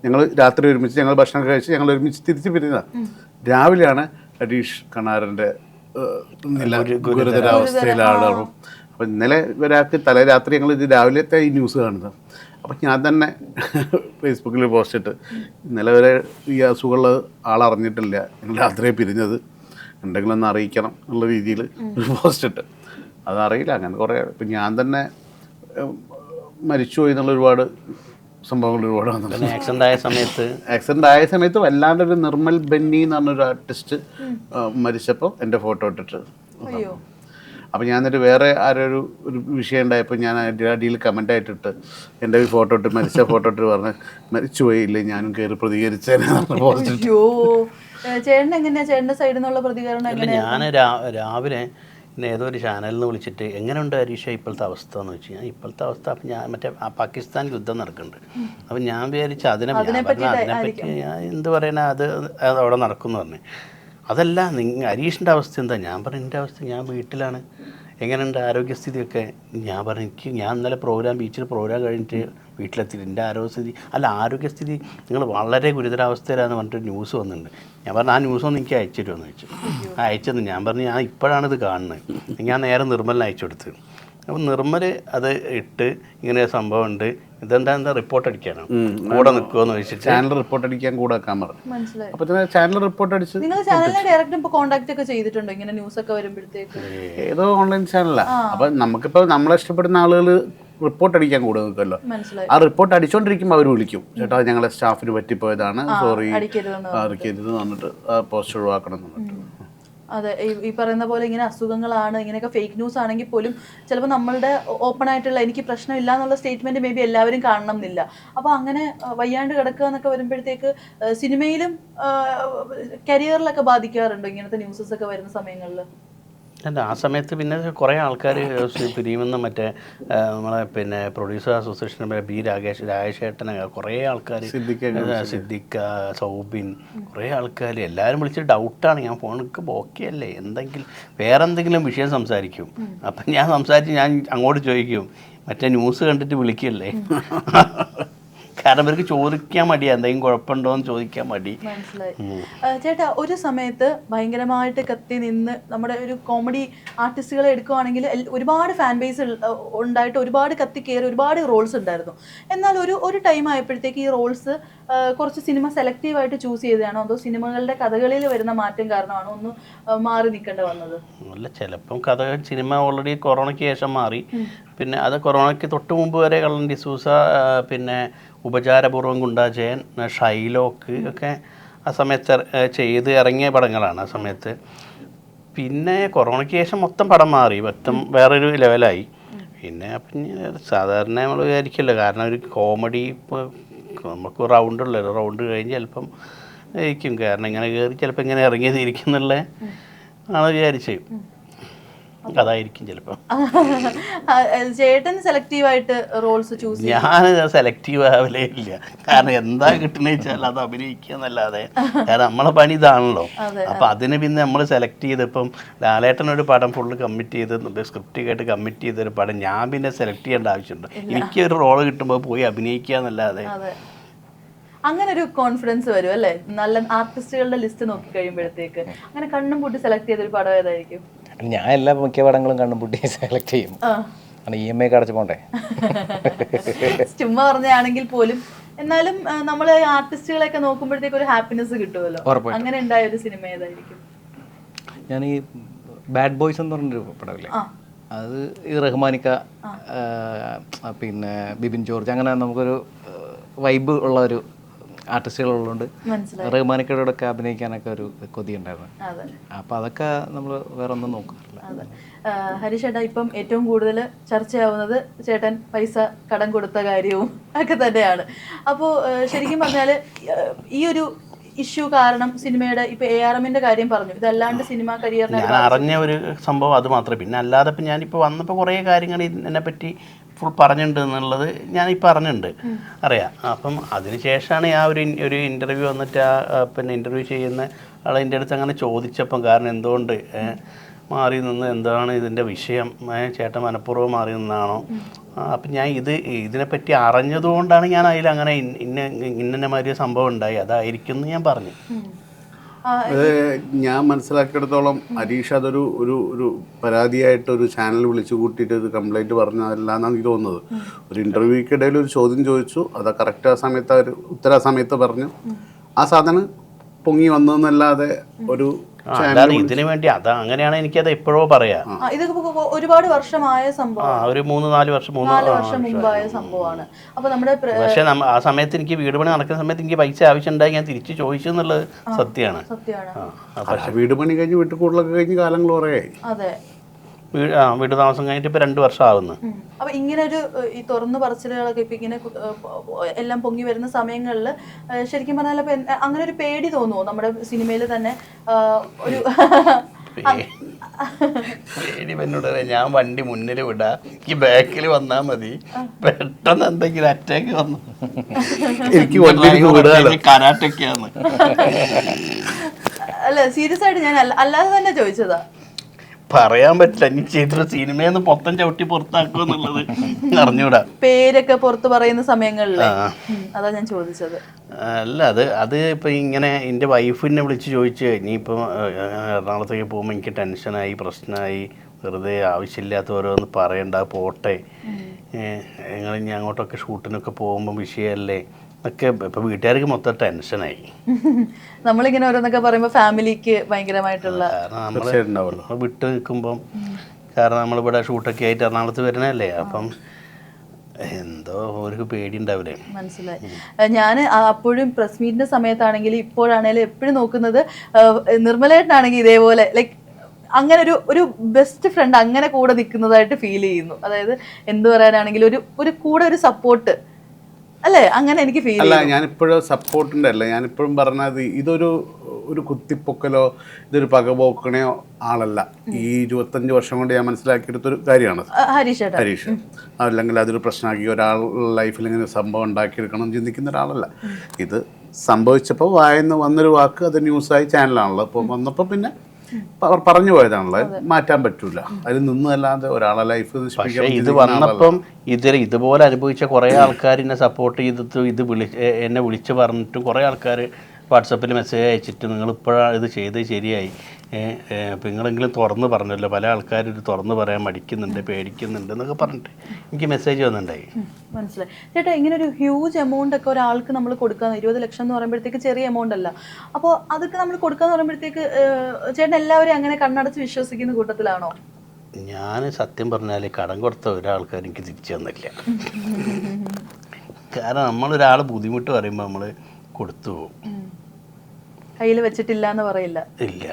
ഞങ്ങൾ രാത്രി ഒരുമിച്ച് ഞങ്ങൾ ഭക്ഷണം കഴിച്ച് ഞങ്ങൾ ഒരുമിച്ച് തിരിച്ച് പിരിഞ്ഞതാണ്. രാവിലെയാണ് ഹരീഷ് കണാരൻ്റെ ഗുരുതരാവസ്ഥയിലാണ്. അപ്പം ഇന്നലെ ഒരാൾക്ക് രാത്രി ഞങ്ങൾ ഇത് രാവിലത്തെ ഈ ന്യൂസ് കാണുന്നത്. അപ്പം ഞാൻ തന്നെ ഫേസ്ബുക്കിൽ പോസ്റ്റ് ഇട്ട് ഇന്നലെ വരെ ഈ അസുഖമുള്ള ആളറിഞ്ഞിട്ടില്ല, ഞങ്ങൾ രാത്രിയെ പിരിഞ്ഞത്, എന്തെങ്കിലും ഒന്ന് അറിയിക്കണം എന്നുള്ള രീതിയിൽ ഒരു പോസ്റ്റ് ഇട്ട്. അതറിയില്ല, അങ്ങനെ കുറേ. ഇപ്പം ഞാൻ തന്നെ മരിച്ചുപോയി എന്നുള്ള ഒരുപാട് സംഭവങ്ങൾ ഒരുപാട് വന്നിട്ടുണ്ട്. ആക്സിഡൻ്റ് ആയ സമയത്ത് വല്ലാണ്ടൊരു നിർമ്മൽ ബെന്നി എന്ന് പറഞ്ഞൊരു ആർട്ടിസ്റ്റ് മരിച്ചപ്പോൾ എൻ്റെ ഫോട്ടോ ഇട്ടിട്ട് അപ്പോൾ ഞാൻ എന്നിട്ട് വേറെ ആരൊരു വിഷയം ഉണ്ടായപ്പോൾ ഞാൻ അതിൻ്റെ അടിയിൽ കമൻ്റായിട്ടിട്ട് എൻ്റെ ഈ ഫോട്ടോ ഇട്ട് മരിച്ച ഫോട്ടോ ഇട്ട് പറഞ്ഞ് മരിച്ചുപോയില്ലേ ഞാനും കയറി പ്രതികരിച്ചേനെ. അയ്യോ, ചേട്ടൻ എങ്ങനെയാ ചേട്ടൻ്റെ സൈഡിൽ നിന്നുള്ള പ്രതികരണം എങ്ങനെയാ? ഞാൻ രാവിലെ പിന്നെ ഏതോ ഒരു ചാനലിൽ നിന്ന് വിളിച്ചിട്ട് എങ്ങനെയുണ്ട് ഹരീഷ ഇപ്പോഴത്തെ അവസ്ഥ എന്ന് വെച്ച് കഴിഞ്ഞാൽ ഇപ്പോഴത്തെ അവസ്ഥ അപ്പം ഞാൻ മറ്റേ പാകിസ്ഥാൻ യുദ്ധം നടക്കുന്നുണ്ട്. അപ്പം ഞാൻ വിചാരിച്ചു അതിനെപ്പറ്റി ഞാൻ എന്ത് പറയണ അത് അവിടെ നടക്കുമെന്ന് പറഞ്ഞു. അതല്ല ഹരീഷിൻ്റെ അവസ്ഥ എന്താ? ഞാൻ പറഞ്ഞു എൻ്റെ അവസ്ഥ ഞാൻ വീട്ടിലാണ്, എങ്ങനെയുണ്ട് ആരോഗ്യസ്ഥിതിയൊക്കെ? ഞാൻ പറഞ്ഞു ഞാൻ ഇന്നലെ ബീച്ചിൽ പ്രോഗ്രാം കഴിഞ്ഞിട്ട് വീട്ടിലെത്തിയിട്ട് എൻ്റെ ആരോഗ്യസ്ഥിതി ആരോഗ്യസ്ഥിതി നിങ്ങൾ വളരെ ഗുരുതരാവസ്ഥയിലാണെന്ന് പറഞ്ഞിട്ട് ന്യൂസ് വന്നിട്ടുണ്ട്. ഞാൻ പറഞ്ഞു ആ ന്യൂസ് ഒന്ന് എനിക്ക് അയച്ചു തരുമെന്ന് ചോദിച്ചു. അയച്ചെന്ന് ഞാൻ പറഞ്ഞു ഞാൻ ഇപ്പോഴാണ് ഇത് കാണുന്നത്. ഞാൻ നേരെ നിർമ്മലിന് അയച്ചു കൊടുത്ത്. അപ്പം നിർമ്മൽ അത് ഇട്ട് ഇങ്ങനെ സംഭവം ഉണ്ട്, എന്താ റിപ്പോർട്ട് അടിക്കാനോ കൂടെ നിൽക്കുമെന്ന് ചോദിച്ചിട്ട് ചാനൽ റിപ്പോർട്ട് അടിക്കാൻ കൂടെ വെക്കാൻ പറഞ്ഞു. അപ്പോൾ ചാനൽ റിപ്പോർട്ട് അടിച്ച് നിങ്ങൾ ചാനലിനെ ഡയറക്റ്റ് ഇപ്പോൾ കോൺടാക്ട് ഒക്കെ ചെയ്തിട്ടുണ്ടോ ഇങ്ങനെ ന്യൂസ് ഒക്കെ വരുമ്പോഴത്തേക്ക്? ഏതോ ഓൺലൈൻ ചാനലാണ്. അപ്പം നമുക്കിപ്പോൾ നമ്മളെ ഇഷ്ടപ്പെടുന്ന ആളുകൾ റിപ്പോർട്ട് അടിക്കാൻ കൂടെ നിൽക്കുമല്ലോ. ആ റിപ്പോർട്ട് അടിച്ചുകൊണ്ടിരിക്കുമ്പോൾ അവർ വിളിക്കും, ചേട്ടാ ഞങ്ങളെ സ്റ്റാഫിന് പറ്റിപ്പോയതാണ്, സോറി അടിക്കരുത് പറഞ്ഞിട്ട് പോസ്റ്റ് ഒഴിവാക്കണം എന്ന് പറഞ്ഞിട്ട്. അതെ, ഈ പറയുന്ന പോലെ ഇങ്ങനെ അസുഖങ്ങളാണ്, ഇങ്ങനെയൊക്കെ ഫേക്ക് ന്യൂസ് ആണെങ്കിൽ പോലും ചിലപ്പോൾ നമ്മളുടെ ഓപ്പൺ ആയിട്ടുള്ള എനിക്ക് പ്രശ്നമില്ല എന്നുള്ള സ്റ്റേറ്റ്മെന്റ് മേ ബി എല്ലാവരും കാണണം എന്നില്ല. അപ്പോൾ അങ്ങനെ വയ്യാണ്ട് കിടക്കുക എന്നൊക്കെ വരുമ്പോഴത്തേക്ക് സിനിമയിലും കരിയറിലൊക്കെ ബാധിക്കാറുണ്ടോ ഇങ്ങനത്തെ ന്യൂസസ് ഒക്കെ വരുന്ന സമയങ്ങളിൽ? അല്ല, ആ സമയത്ത് പിന്നെ കുറേ ആൾക്കാർ ഫിലിമെന്ന് മറ്റേ നമ്മളെ പിന്നെ പ്രൊഡ്യൂസർ അസോസിയേഷൻ ബി രാജേഷേട്ടനെ കുറേ ആൾക്കാർ, സിദ്ദിഖ, സൗബിൻ, കുറേ ആൾക്കാർ എല്ലാവരും വിളിച്ച് ഡൗട്ടാണ്. ഞാൻ ഫോണിക്ക് ഓക്കെ അല്ലേ, വേറെ എന്തെങ്കിലും വിഷയം സംസാരിക്കും. അപ്പം ഞാൻ അങ്ങോട്ട് ചോദിക്കും മറ്റേ ന്യൂസ് കണ്ടിട്ട് വിളിക്കല്ലേ. കാരണം ഇവർക്ക് ചോദിക്കാൻ മടിയാ, എന്തെങ്കിലും കുഴപ്പമുണ്ടോ എന്ന് ചോദിക്കാൻ മടി. മനസ്സിലായി. ചേട്ടാ, ഒരു സമയത്ത് ഭയങ്കരമായിട്ട് കത്തി നിന്ന് നമ്മുടെ ഒരു കോമഡി ആർട്ടിസ്റ്റുകളെ എടുക്കുകയാണെങ്കിൽ ഒരുപാട് ഫാൻ ബേസ് ഉണ്ടായിട്ട് ഒരുപാട് കത്തി കയറി ഒരുപാട് റോൾസ് ഉണ്ടായിരുന്നു. എന്നാൽ ഒരു ടൈം ആയപ്പോഴത്തേക്ക് ഈ റോൾസ് കുറച്ച് സിനിമ സെലക്റ്റീവായിട്ട് ചൂസ് ചെയ്തതാണോ അതോ സിനിമകളുടെ കഥകളിൽ വരുന്ന മാറ്റം കാരണമാണോ ഒന്ന് മാറി നിൽക്കേണ്ടി വന്നത്? അല്ല, ചിലപ്പം സിനിമ ഓൾറെഡി കൊറോണയ്ക്ക് ശേഷം മാറി. പിന്നെ അത് കൊറോണയ്ക്ക് തൊട്ട് മുമ്പ് വരെ കള്ളൻ ഡിസൂസ, പിന്നെ ഉപചാരപൂർവ്വം ഗുണ്ടാജയൻ, ഷൈലോക്ക് ഒക്കെ ആ സമയത്ത് ചെയ്ത് ഇറങ്ങിയ പടങ്ങളാണ് ആ സമയത്ത്. പിന്നെ കൊറോണയ്ക്ക് ശേഷം മൊത്തം പടം മാറി, മൊത്തം വേറൊരു ലെവലായി. പിന്നെ സാധാരണ നമ്മൾ വിചാരിക്കില്ല, കാരണം ഒരു കോമഡി ഇപ്പോൾ നമുക്ക് റൗണ്ട് കഴിഞ്ഞ് ചിലപ്പം ഇരിക്കും, കാരണം ഇങ്ങനെ കയറി ചിലപ്പോൾ ഇങ്ങനെ ഇറങ്ങിയതിരിക്കും എന്നുള്ള ആണ് വിചാരിച്ച്. അതായിരിക്കും ചിലപ്പോൾ. ചേട്ടൻ സെലക്റ്റീവായിട്ട് റോൾസ് ചൂസ് ചെയ്യും? ഞാൻ സെലക്റ്റീവ് ആവലേ ഇല്ല, കാരണം എന്താ കിട്ടണ വെച്ചാൽ അത് അഭിനയിക്കുക എന്നല്ലാതെ. കാരണം നമ്മളെ പണി ഇതാണല്ലോ. അപ്പം അതിന് പിന്നെ നമ്മൾ സെലക്ട് ചെയ്തപ്പം ലാലേട്ടനൊരു പടം ഫുള്ള് കമ്മിറ്റ് ചെയ്ത് സ്ക്രിപ്റ്റ് കേട്ട് കമ്മിറ്റ് ചെയ്തൊരു പടം ഞാൻ പിന്നെ സെലക്ട് ചെയ്യേണ്ട ആവശ്യമുണ്ട്? എനിക്കൊരു റോള് കിട്ടുമ്പോൾ പോയി അഭിനയിക്കുക എന്നല്ലാതെ. അങ്ങനെ ഒരു കോൺഫിഡൻസ് വരും അല്ലേ, നല്ല ആർട്ടിസ്റ്റുകളുടെ ലിസ്റ്റ് നോക്കി കഴിയുമ്പോഴത്തേക്ക്? അങ്ങനെ കണ്ണും പൂട്ടി സെലക്ട് ചെയ്തൊരു പടം ഏതായിരിക്കും? ഞാൻ എല്ലാ മിക്ക പടങ്ങളും കണ്ണും പൂട്ടി സെലക്ട് ചെയ്യും. EMI അടച്ചു പോണ്ടേ, ചുമ്മാ പറഞ്ഞാണെങ്കിൽ പോലും. എന്നാലും നമ്മൾ ആർട്ടിസ്റ്റുകളെയൊക്കെ നോക്കുമ്പോഴത്തേക്ക് ഒരു ഹാപ്പിനെസ് കിട്ടുമല്ലോ. അങ്ങനെ ഉണ്ടായ ഒരു സിനിമ ഏതായിരിക്കും? ഞാൻ ഈ ബാഡ് ബോയ്സ് എന്ന് പറഞ്ഞൊരു പടമില്ലേ, അത് ഈ റഹ്മാനിക്ക, പിന്നെ ബിബിൻ ജോർജ്, അങ്ങനെ നമുക്കൊരു വൈബ് ഉള്ള ഒരു ആർട്ടിസ്റ്റുകളുള്ളതുകൊണ്ട് റഹ്മാനിക്കയുടെ ഒക്കെ അഭിനയിക്കാനൊക്കെ ഒരു കൊതി ഉണ്ടായിരുന്നു. അപ്പോൾ അതൊക്കെ നമ്മൾ വേറെ ഒന്നും നോക്കാറില്ല. ഹരീഷ് ചേട്ടാ, ഇപ്പം ഏറ്റവും കൂടുതൽ ചർച്ചയാവുന്നത് ചേട്ടൻ പൈസ കടം കൊടുത്ത കാര്യവും ഒക്കെ തന്നെയാണ്. അപ്പോൾ ശരിക്കും പറഞ്ഞാൽ ഈ ഒരു ഇഷ്യൂ കാരണം സിനിമയുടെ ഇപ്പൊ ARMന്റെ കാര്യം പറഞ്ഞു, ഇതല്ലാണ്ട് സിനിമ കരിയറിനെ ഞാൻ അറിഞ്ഞ ഒരു സംഭവം അത് മാത്രമേ. പിന്നെ അല്ലാതെ ഇപ്പം ഞാനിപ്പോൾ വന്നപ്പോൾ കുറേ കാര്യങ്ങൾ എന്നെ പറ്റി ഫുൾ പറഞ്ഞിട്ടുണ്ട് എന്നുള്ളത് ഞാനിപ്പോൾ അറിഞ്ഞിട്ടുണ്ട്, അറിയാം. അപ്പം അതിന് ശേഷമാണ് ആ ഒരു ഇൻ്റർവ്യൂ വന്നിട്ട് പിന്നെ ഇൻ്റർവ്യൂ ചെയ്യുന്ന ആൾ എൻ്റെ അടുത്ത് അങ്ങനെ ചോദിച്ചപ്പം, കാരണം എന്തുകൊണ്ട് മാറി നിന്ന്, എന്താണ് ഇതിൻ്റെ വിഷയം, ചേട്ടൻ മനഃപൂർവ്വം മാറി നിന്നാണോ? അപ്പം ഞാൻ ഇതിനെപ്പറ്റി അറിഞ്ഞതുകൊണ്ടാണ് ഞാൻ അതിലങ്ങനെ ഇന്ന മാതിരി സംഭവം ഉണ്ടായി, അതായിരിക്കും എന്ന് ഞാൻ പറഞ്ഞു. ഞാൻ മനസ്സിലാക്കിയെടുത്തോളം ഹരീഷ് അതൊരു ഒരു പരാതിയായിട്ട് ഒരു ചാനൽ വിളിച്ചു കൂട്ടിയിട്ട് ഒരു കംപ്ലൈൻറ്റ് പറഞ്ഞതല്ലാന്നാണ് എനിക്ക് തോന്നുന്നത്. ഒരു ഇൻ്റർവ്യൂക്കിടയിൽ ഒരു ചോദ്യം ചോദിച്ചു, അത് കറക്റ്റ് ആ സമയത്ത് അവർ ഉത്തര സമയത്ത് പറഞ്ഞു, ആ സാധനം പൊങ്ങി വന്നതെന്നല്ലാതെ ഒരു ഇതിനു വേണ്ടി അങ്ങനെയാണ് എനിക്കത് എപ്പോഴോ പറയാം. ഒരുപാട് വർഷമായ സംഭവം, ഒരു 3-4 വർഷം മുമ്പായ സംഭവമാണ്. അപ്പൊ നമ്മുടെ പക്ഷെ ആ സമയത്ത് എനിക്ക് വീട് പണി നടക്കുന്ന സമയത്ത് എനിക്ക് പൈസ ആവശ്യമുണ്ടായി, ഞാൻ തിരിച്ചു ചോദിച്ചു എന്നുള്ളത് സത്യമാണ്. വീട് പണി കഴിഞ്ഞ് വീട്ടുകൂടലൊക്കെ കഴിഞ്ഞ് കാലങ്ങൾ കുറേയായി. അതെ, വീട് താമസം കഴിഞ്ഞിട്ട് ഇപ്പോൾ 2 വർഷം ആവുന്നു. അപ്പൊ ഇങ്ങനെ ഒരു ഈ തുറന്നു പറച്ചിലുകളൊക്കെ ഇപ്പൊ ഇങ്ങനെ എല്ലാം പൊങ്ങി വരുന്ന സമയങ്ങളിൽ ശരിക്കും പറഞ്ഞാൽ ഇപ്പൊ അങ്ങനെ ഒരു പേടി തോന്നുമോ നമ്മുടെ സിനിമയിൽ തന്നെ ഒരു പേടി എന്നോട് ഞാൻ വണ്ടി മുന്നിൽ വിടാ, ഈ ബാക്കിൽ വന്നാ മതി, പെട്ടെന്ന് എന്തെങ്കിലും അറ്റാക്ക് വന്നു എനിക്ക് കരാട്ടൊക്കെയാന്ന്. അല്ല സീരിയസ് ആയിട്ട് ഞാൻ അല്ലാതെ തന്നെ ചോദിച്ചതാ. പറയാൻ പറ്റില്ല, ഇനി ചെയ്തിട്ട് സിനിമയെന്ന് മൊത്തം ചവിട്ടി പുറത്താക്കുക എന്നുള്ളത് അറിഞ്ഞൂടാ. പേരൊക്കെ പുറത്ത് പറയുന്ന സമയങ്ങളിൽ അതാ ഞാൻ ചോദിച്ചത്. അല്ല അത് ഇപ്പം ഇങ്ങനെ എൻ്റെ വൈഫിനെ വിളിച്ച് ചോദിച്ചു, ഇനിയിപ്പോൾ എറണാകുളത്തേക്ക് പോകുമ്പോൾ എനിക്ക് ടെൻഷനായി, പ്രശ്നമായി, വെറുതെ ആവശ്യമില്ലാത്ത ഓരോന്ന് പറയണ്ട, പോട്ടെ, ഞങ്ങൾ ഇനി അങ്ങോട്ടൊക്കെ ഷൂട്ടിനൊക്കെ പോകുമ്പോൾ വിഷയമല്ലേ ഒക്കെ. ഇപ്പം വീട്ടുകാർക്ക് മൊത്തം ടെൻഷനായി. നമ്മളിങ്ങനെ ഓരോന്നൊക്കെ പറയുമ്പോൾ ഫാമിലിക്ക് ഭയങ്കരമായിട്ടുള്ള, കാരണം നമ്മൾ വിട്ട് നിൽക്കുമ്പം, കാരണം നമ്മളിവിടെ ഷൂട്ടൊക്കെ ആയിട്ട് എറണാകുളത്ത് വരുന്നതല്ലേ, അപ്പം എന്തോ ഒരു പേടി ഉണ്ടാവില്ലേ. മനസ്സിലായി. ഞാൻ അപ്പോഴും പ്രസ് മീറ്റിന്റെ സമയത്താണെങ്കിലും ഇപ്പോഴാണെങ്കിലും എപ്പോഴും നോക്കുന്നത് നിർമ്മലേട്ടനാണെങ്കിൽ ഇതേപോലെ ലൈക്ക് അങ്ങനെ ഒരു ബെസ്റ്റ് ഫ്രണ്ട് അങ്ങനെ കൂടെ നിൽക്കുന്നതായിട്ട് ഫീൽ ചെയ്യുന്നു. അതായത് എന്ത് പറയാനാണെങ്കിലും ഒരു കൂടെ ഒരു സപ്പോർട്ട് അല്ലേ, അങ്ങനെ എനിക്ക് ഫീൽ അല്ല. ഞാനിപ്പോഴും സപ്പോർട്ടിൻ്റെ അല്ല, ഞാനിപ്പോഴും പറഞ്ഞത് ഇതൊരു കുത്തിപ്പൊക്കലോ ഇതൊരു പകപോക്കണയോ ആളല്ല. ഈ 25 വർഷം കൊണ്ട് ഞാൻ മനസ്സിലാക്കിയെടുത്തൊരു കാര്യമാണ് ഹരീഷ്. അല്ലെങ്കിൽ അതൊരു പ്രശ്നമാക്കി ഒരാൾ ലൈഫിൽ ഇങ്ങനെ സംഭവം ഉണ്ടാക്കിയെടുക്കണം ചിന്തിക്കുന്ന ഒരാളല്ല. ഇത് സംഭവിച്ചപ്പോൾ വായന്ന് വന്നൊരു വാക്ക് അത് ന്യൂസായി ചാനലാണല്ലോ. അപ്പോൾ വന്നപ്പോൾ പിന്നെ പറഞ്ഞു പോയതാണല്ലോ, മാറ്റാൻ പറ്റൂല. അതിൽ നിന്നല്ലാതെ ഒരാളെ ലൈഫ് ഇത് വന്നപ്പം ഇതുപോലെ അനുഭവിച്ച കുറേ ആൾക്കാർ എന്നെ സപ്പോർട്ട് ചെയ്തിട്ട് എന്നെ വിളിച്ച് പറഞ്ഞിട്ടും കുറേ ആൾക്കാർ വാട്സപ്പിൽ മെസ്സേജ് അയച്ചിട്ട് നിങ്ങൾ ഇപ്പോഴാണ് ഇത് ചെയ്ത് ശരിയായി, അപ്പോൾ നിങ്ങളെങ്കിലും തുറന്ന് പറഞ്ഞല്ലോ, പല ആൾക്കാരും ഇത് തുറന്ന് പറയാൻ മടിക്കുന്നുണ്ട്, പേടിക്കുന്നുണ്ട് എന്നൊക്കെ പറഞ്ഞിട്ട് എനിക്ക് മെസ്സേജ് വന്നിട്ടുണ്ടായി. മനസ്സിലായി. ചേട്ടാ, ഇങ്ങനെ ഒരു ഹ്യൂജ് എമൗണ്ട് ഒക്കെ ഒരാൾക്ക് നമ്മൾ കൊടുക്കാന്ന് 20 ലക്ഷം എന്ന് പറയുമ്പോഴത്തേക്ക് ചെറിയ എമൗണ്ട് അല്ല. അപ്പോൾ അതൊക്കെ നമ്മൾ കൊടുക്കാന്ന് പറയുമ്പോഴത്തേക്ക് ചേട്ടൻ എല്ലാവരും അങ്ങനെ കണ്ണടച്ച് വിശ്വസിക്കുന്ന കൂട്ടത്തിലാണോ? ഞാൻ സത്യം പറഞ്ഞാൽ കടം കൊടുത്ത ഒരാൾക്കാർ എനിക്ക് തിരിച്ചു തന്നില്ല. കാരണം നമ്മളൊരാൾ ബുദ്ധിമുട്ട് പറയുമ്പോൾ നമ്മൾ കൊടുത്തു പോകും, കയ്യിൽ വെച്ചിട്ടില്ല എന്ന് പറയില്ല. ഇല്ല.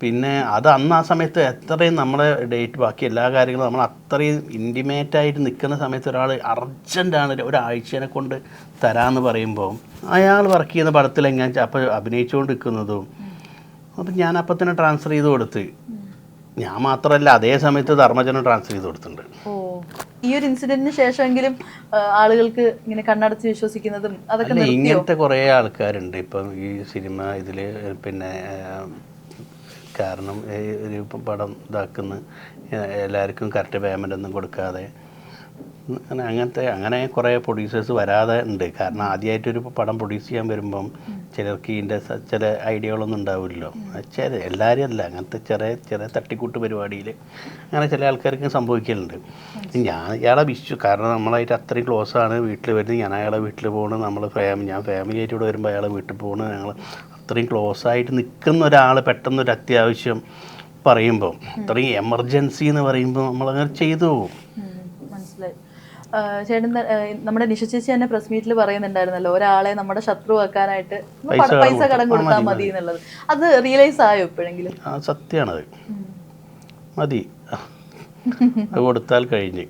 പിന്നെ അത് അന്ന് ആ സമയത്ത് എത്രയും നമ്മളെ ഡേറ്റ് ബാക്കി എല്ലാ കാര്യങ്ങളും നമ്മൾ അത്രയും ഇൻറ്റിമേറ്റായിട്ട് നിൽക്കുന്ന സമയത്ത് ഒരാൾ അർജൻറ്റാണ് ഒരാഴ്ചനെ കൊണ്ട് തരാമെന്ന് പറയുമ്പോൾ അയാൾ വർക്ക് ചെയ്യുന്ന പടത്തിൽ എങ്ങനെ അപ്പോൾ അഭിനയിച്ചുകൊണ്ട് നിൽക്കുന്നതും അപ്പം ഞാൻ അപ്പം തന്നെ ട്രാൻസ്ഫർ ചെയ്ത് കൊടുത്ത്. ഞാൻ മാത്രമല്ല, അതേ സമയത്ത് ധർമ്മജനം ട്രാൻസ്ഫർ ചെയ്ത് കൊടുത്തിട്ടുണ്ട്. ഓ, ഈ ഒരു ഇൻസിഡന്റിന് ശേഷമെങ്കിലും ആളുകൾക്ക് ഇങ്ങനെ കണ്ണടച്ച് വിശ്വസിക്കുന്നതും അതൊക്കെ നിർത്തിയോ? ഇങ്ങനത്തെ കുറേ ആൾക്കാരുണ്ട് ഇപ്പം ഈ സിനിമ ഇതിൽ. പിന്നെ കാരണം ഒരു പടം ഇതാക്കുന്ന എല്ലാവർക്കും കറക്റ്റ് പേയ്മെൻ്റ് ഒന്നും കൊടുക്കാതെ അങ്ങനെ കുറേ പ്രൊഡ്യൂസേഴ്സ് വരാതെ ഉണ്ട്. കാരണം ആദ്യമായിട്ടൊരു പടം പ്രൊഡ്യൂസ് ചെയ്യാൻ വരുമ്പം ചിലർക്ക് ഇതിൻ്റെ ചില ഐഡിയകളൊന്നും ഉണ്ടാവില്ലല്ലോ. എല്ലാവരും അല്ല, അങ്ങനത്തെ ചെറിയ തട്ടിക്കൂട്ട് പരിപാടിയിൽ അങ്ങനെ ചില ആൾക്കാർക്ക് സംഭവിക്കലുണ്ട്. ഞാൻ ഇയാളെ കാരണം നമ്മളായിട്ട് അത്രയും ക്ലോസ് ആണ്. വീട്ടിൽ വരുന്നത്, ഞാൻ അയാളെ വീട്ടിൽ പോകണം, ഞാൻ ഫാമിലിയായിട്ട് ഇവിടെ വരുമ്പോൾ അയാളെ വീട്ടിൽ പോകണം. ഞങ്ങൾ അത്രയും ക്ലോസ് ആയിട്ട് നിൽക്കുന്ന ഒരാൾ പെട്ടെന്നൊരു അത്യാവശ്യം പറയുമ്പോൾ, അത്രയും എമർജൻസി എന്ന് പറയുമ്പോൾ നമ്മളങ്ങനെ ചെയ്തു പോകും. മനസ്സിലായി. ചേട്ടൻ നമ്മുടെ നിഷ ചേച്ചി തന്നെ പ്രസ് മീറ്റിൽ പറയുന്നുണ്ടായിരുന്നല്ലോ, ഒരാളെ നമ്മുടെ ശത്രു വെക്കാനായിട്ട് പൈസ കടം കൊടുത്താൽ മതി എന്നുള്ളത്. അത് റിയലൈസ് ആയോ എപ്പോഴെങ്കിലും? സത്യമാണത്, മതി, അത് കൊടുത്താൽ കഴിഞ്ഞ്.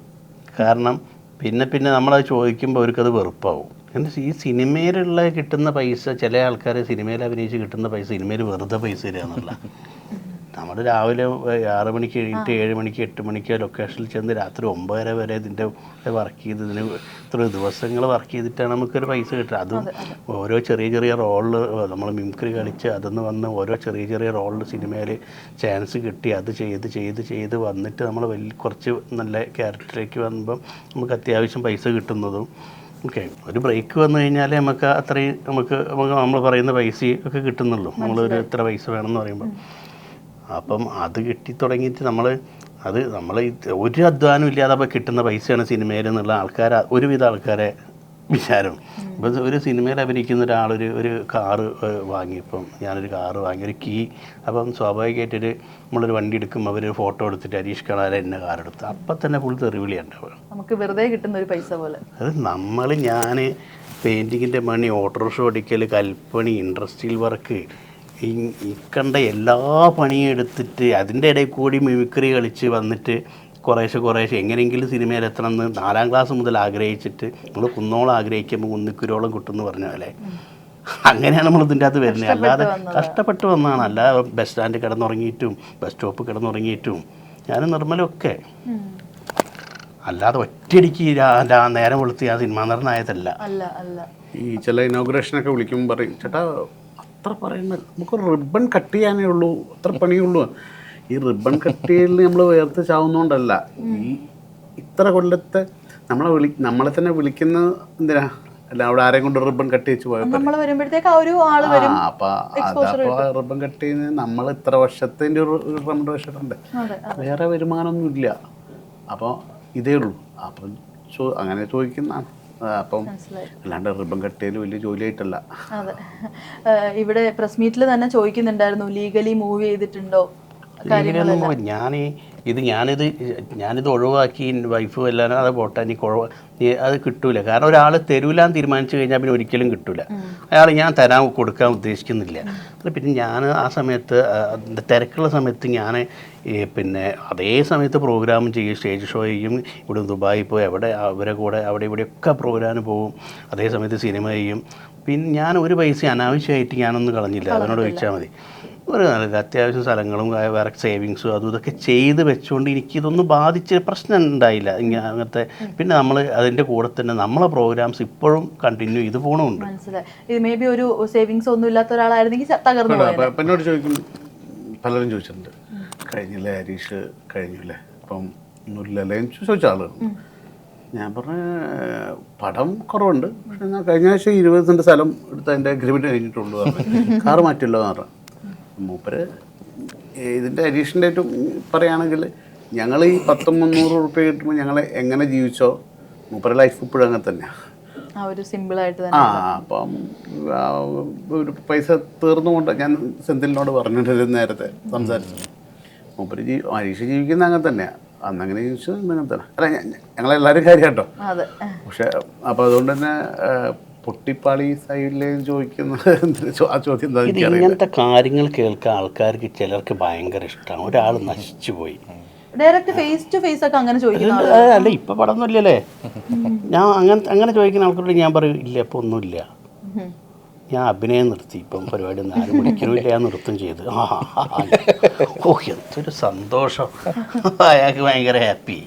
കാരണം പിന്നെ നമ്മളത് ചോദിക്കുമ്പോൾ അവർക്കത് വെറുപ്പാവും. എന്താ ഈ സിനിമയിലുള്ള കിട്ടുന്ന പൈസ, ചില ആൾക്കാർ സിനിമയിൽ അഭിനയിച്ച് കിട്ടുന്ന പൈസ സിനിമയിൽ വെറുതെ പൈസ തരിക എന്നുള്ള. നമ്മൾ രാവിലെ 6 മണിക്ക് കഴിഞ്ഞിട്ട് 7 മണിക്ക് 8 മണിക്ക് ലൊക്കേഷനിൽ ചെന്ന് രാത്രി 9 വരെ ഇതിൻ്റെ വർക്ക് ചെയ്ത് ഇതിന് ഇത്ര ദിവസങ്ങൾ വർക്ക് ചെയ്തിട്ടാണ് നമുക്കൊരു പൈസ കിട്ടുക. അതും ഓരോ ചെറിയ റോളിൽ നമ്മൾ മിമിക്രി കളിച്ച് അതൊന്ന് വന്ന് ഓരോ ചെറിയ റോളിൽ സിനിമയിൽ ചാൻസ് കിട്ടി അത് ചെയ്ത് വന്നിട്ട് നമ്മൾ കുറച്ച് നല്ല ക്യാരക്ടറിലേക്ക് വന്നപ്പം നമുക്ക് അത്യാവശ്യം പൈസ കിട്ടുന്നതും. ഓക്കെ, ഒരു ബ്രേക്ക് വന്നു കഴിഞ്ഞാൽ നമുക്ക് അത്രയും നമ്മൾ പറയുന്ന പൈസ ഒക്കെ കിട്ടുന്നുള്ളൂ. നമ്മളൊരു ഇത്ര പൈസ വേണമെന്ന് പറയുമ്പോൾ അപ്പം അത് കിട്ടി തുടങ്ങിയിട്ട് നമ്മൾ ഒരു അധ്വാനം ഇല്ലാതെ അപ്പോൾ കിട്ടുന്ന പൈസയാണ് സിനിമയിൽ എന്നുള്ള ഒരുവിധ ആൾക്കാരെ വിചാരം. ഇപ്പം ഒരു സിനിമയിൽ അഭിനയിക്കുന്ന ഒരു കാറ് വാങ്ങിയപ്പം ഞാനൊരു കാറ് വാങ്ങി, ഒരു കീ. അപ്പം സ്വാഭാവികമായിട്ടൊരു നമ്മളൊരു വണ്ടി എടുക്കുമ്പോൾ അവർ ഫോട്ടോ എടുത്തിട്ട് ഹരീഷ് കാണാതെ എന്നെ കാറെടുത്ത് അപ്പം തന്നെ ഫുൾ തെറിവിളിയുണ്ടാവുക. നമുക്ക് വെറുതെ കിട്ടുന്ന ഒരു പൈസ പോലെ. അത് ഞാൻ പെയിൻറ്റിങ്ങിൻ്റെ പണി, ഓട്ടോറിക്ഷ ഓടിക്കൽ, കൽപ്പണി, ഇൻഡസ്ട്രിയൽ വർക്ക്, ഈ കണ്ട എല്ലാ പണിയും എടുത്തിട്ട് അതിൻ്റെ ഇടയിൽ കൂടി മിമിക്രി കളിച്ച് വന്നിട്ട് കുറേശ്ശെ എങ്ങനെയെങ്കിലും സിനിമയിൽ എത്തണം എന്ന് 4ാം ക്ലാസ് മുതൽ ആഗ്രഹിച്ചിട്ട് നമ്മൾ കുന്നോളം ആഗ്രഹിക്കുമ്പോൾ കുന്നിക്കുരോളം കിട്ടുമെന്ന് പറഞ്ഞ പോലെ അങ്ങനെയാണ് നമ്മൾ ഇതിൻ്റെ അകത്ത് വരുന്നത്. അല്ലാതെ കഷ്ടപ്പെട്ട് വന്നതാണ്. അല്ലാതെ ബസ് സ്റ്റാൻഡ് കിടന്നുറങ്ങിയിട്ടും ബസ് സ്റ്റോപ്പ് കിടന്നുറങ്ങിയിട്ടും ഞാൻ നിർമ്മലൊക്കെ, അല്ലാതെ ഒറ്റയടിക്ക് നേരം വെളുത്ത് ഞാൻ സിനിമാ നടനായതല്ല. ഈ ചില ഇനോഗ്രേഷനൊക്കെ വിളിക്കുമ്പോൾ പറയും, ചേട്ടാ അത്ര പറയുമ്പോൾ നമുക്കൊരു റിബൺ കട്ട് ചെയ്യാനേ ഉള്ളൂ, അത്ര പണിയുള്ളൂ. ഈ റിബൺ കട്ട് ചെയ്യലിന് നമ്മൾ വേർത്ത് ചാവുന്നതുകൊണ്ടല്ല, ഈ ഇത്ര കൊല്ലത്തെ നമ്മളെ തന്നെ വിളിക്കുന്ന എന്തിനാ, അല്ല അവിടെ ആരെയും കൊണ്ട് റിബൺ കട്ട് ചെയ്ച്ച് പോയപ്പോൾ റിബൺ കട്ട് ചെയ്യുന്നത് നമ്മൾ ഇത്ര വർഷത്തിൻ്റെ ഒരു റെമുനറേഷൻ ഉണ്ട്, വേറെ വരുമാനമൊന്നും ഇല്ല. അപ്പോൾ ഇതേ ഉള്ളൂ. അപ്പം അങ്ങനെ ചോദിക്കുന്നതാണ്. അപ്പം അല്ലാണ്ട് റിബൺ കട്ട് ചെയ്യൽ വലിയ ജോലിയായിട്ടല്ല. അതെ, ഇവിടെ പ്രസ് മീറ്റിൽ തന്നെ ചോദിക്കുന്നുണ്ടായിരുന്നു, ലീഗലി മൂവ് ചെയ്തിട്ടുണ്ടോ? ഞാനിത് ഒഴിവാക്കി വൈഫ് എല്ലാവരും അത് പോട്ടെ, അത് കിട്ടൂല. കാരണം ഒരാൾ തരൂലാന്ന് തീരുമാനിച്ചു കഴിഞ്ഞാൽ പിന്നെ ഒരിക്കലും കിട്ടൂല. അയാൾ ഞാൻ കൊടുക്കാൻ ഉദ്ദേശിക്കുന്നില്ല. പിന്നെ ഞാൻ ആ സമയത്ത് തിരക്കുള്ള സമയത്ത് ഞാൻ പിന്നെ അതേ സമയത്ത് പ്രോഗ്രാം ചെയ്യും, സ്റ്റേജ് ഷോ ചെയ്യും. ഇവിടെ ദുബായിൽ പോയി അവരെ കൂടെ അവിടെ ഇവിടെയൊക്കെ പ്രോഗ്രാമിന് പോകും. അതേ സമയത്ത് സിനിമ ചെയ്യും. പിന്നെ ഞാൻ ഒരു പൈസ അനാവശ്യമായിട്ട് ഞാനൊന്നും കളഞ്ഞില്ല. അവനോട് ചോദിച്ചാൽ മതി. ഒരു നല്ല അത്യാവശ്യം സ്ഥലങ്ങളും വേറെ സേവിങ്സും അതും ഇതൊക്കെ ചെയ്ത് വെച്ചുകൊണ്ട് എനിക്കിതൊന്നും ബാധിച്ച് പ്രശ്നം ഉണ്ടായില്ല അങ്ങനത്തെ. പിന്നെ നമ്മൾ അതിൻ്റെ കൂടെ തന്നെ നമ്മളെ പ്രോഗ്രാംസ് ഇപ്പോഴും കണ്ടിന്യൂ ചെയ്ത് പോകണമുണ്ട്. ഇത് മേ ബി ഒരു സേവിങ്സ് ഒന്നും ഇല്ലാത്ത ഒരാളായിരുന്നെങ്കിൽ തകർന്നു. എന്നോട് ചോദിക്കും, പലരും ചോദിച്ചിട്ടുണ്ട്, കഴിഞ്ഞില്ലേ ഹരീഷ്, കഴിഞ്ഞില്ലേ ഇപ്പം ഒന്നുമില്ലല്ലേ ചോദിച്ച ആളുകൾ. ഞാൻ പറഞ്ഞ പടം കുറവുണ്ട്, പക്ഷെ ഞാൻ കഴിഞ്ഞ ആഴ്ച 20 സെൻറ്റ് സ്ഥലം എടുത്ത് അതിൻ്റെ അഗ്രിമെൻറ്റ് കഴിഞ്ഞിട്ടുള്ളൂ, കാറ് മാറ്റില്ലോ എന്ന് പറഞ്ഞു. മൂപ്പര് ഇതിൻ്റെ അഡീഷൻ്റെ ആയിട്ട് പറയുകയാണെങ്കിൽ ഞങ്ങൾ ഈ 100-300 റുപ്യ കിട്ടുമ്പോൾ ഞങ്ങൾ എങ്ങനെ ജീവിച്ചോ മൂപ്പര് ലൈഫ് ഇപ്പോഴും അങ്ങനെ തന്നെയാണ്. അപ്പം ഒരു പൈസ തീർന്നുകൊണ്ട് ഞാൻ സെന്തിലിനോട് പറഞ്ഞിട്ടിരുന്നു, നേരത്തെ സംസാരിച്ചു. മൂപ്പര് ഹരീഷ് ജീവിക്കുന്ന അങ്ങനെ തന്നെയാണ്, അന്നങ്ങനെ ജീവിച്ചു അങ്ങനെ തന്നെ. അല്ല ഞങ്ങളെല്ലാവരും കാര്യം കേട്ടോ. പക്ഷെ അപ്പോൾ അതുകൊണ്ട് തന്നെ പൊട്ടിപ്പാളി സൈഡിൽ ചോദിക്കുന്ന ആ ചോദ്യം ഇങ്ങനത്തെ കാര്യങ്ങൾ കേൾക്കാൻ ആൾക്കാർക്ക് ചിലർക്ക് ഭയങ്കര ഇഷ്ടമാണ്. ഒരാൾ നശിച്ചു പോയി ഡയറക്റ്റ് ഫേസ് ടു ഫേസ് ഒക്കെ അങ്ങനെ ചോദിക്കുന്ന അല്ല, ഇപ്പൊ പടമൊന്നും ഇല്ലല്ലേ. ഞാൻ അങ്ങനെ ചോദിക്കുന്ന ആൾക്കാരോട് ഞാൻ പറയും, ഇല്ല ഇപ്പൊ ഒന്നുമില്ല, ഞാൻ അഭിനയം നിർത്തി, ഇപ്പം പരിപാടി ഒന്നും ആരും വിളിക്കലുമില്ല, ഞാൻ നൃത്തം ചെയ്ത്. ഓ എന്തൊരു സന്തോഷം, അയാൾക്ക് ഭയങ്കര ഹാപ്പി.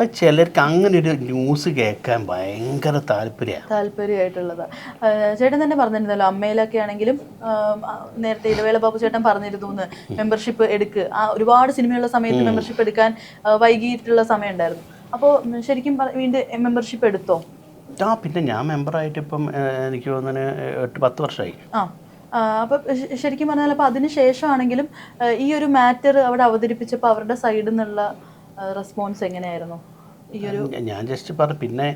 അത് ചിലർക്ക് അങ്ങനെ ഒരു ന്യൂസ് കേൾക്കാൻ ഭയങ്കര താല്പര്യമായിട്ടുള്ളതാണ്. ചേട്ടൻ തന്നെ പറഞ്ഞിരുന്നല്ലോ, അമ്മയിലൊക്കെ ആണെങ്കിലും നേരത്തെ ഇടവേള ബാബു ചേട്ടൻ പറഞ്ഞിരുന്നു മെമ്പർഷിപ്പ് എടുക്കുക. ഒരുപാട് സിനിമയുള്ള സമയത്ത് മെമ്പർഷിപ്പ് എടുക്കാൻ വൈകിട്ടുള്ള സമയം ഉണ്ടായിരുന്നു. അപ്പോൾ ശരിക്കും വീണ്ടും മെമ്പർഷിപ്പ് എടുത്തോ? പിന്നെ ഞാൻ മെമ്പറായിട്ട് ഇപ്പം എനിക്ക് തോന്നുന്നു 8-10 വർഷമായി. അപ്പം ശരിക്കും പറഞ്ഞാൽ അപ്പോൾ അതിന് ശേഷമാണെങ്കിലും ഈ ഒരു മാറ്റർ അവിടെ അവതരിപ്പിച്ചപ്പോൾ അവരുടെ സൈഡിൽ നിന്നുള്ള റെസ്പോൺസ് എങ്ങനെയായിരുന്നു? ഞാൻ ജസ്റ്റ് പറഞ്ഞു, പിന്നെ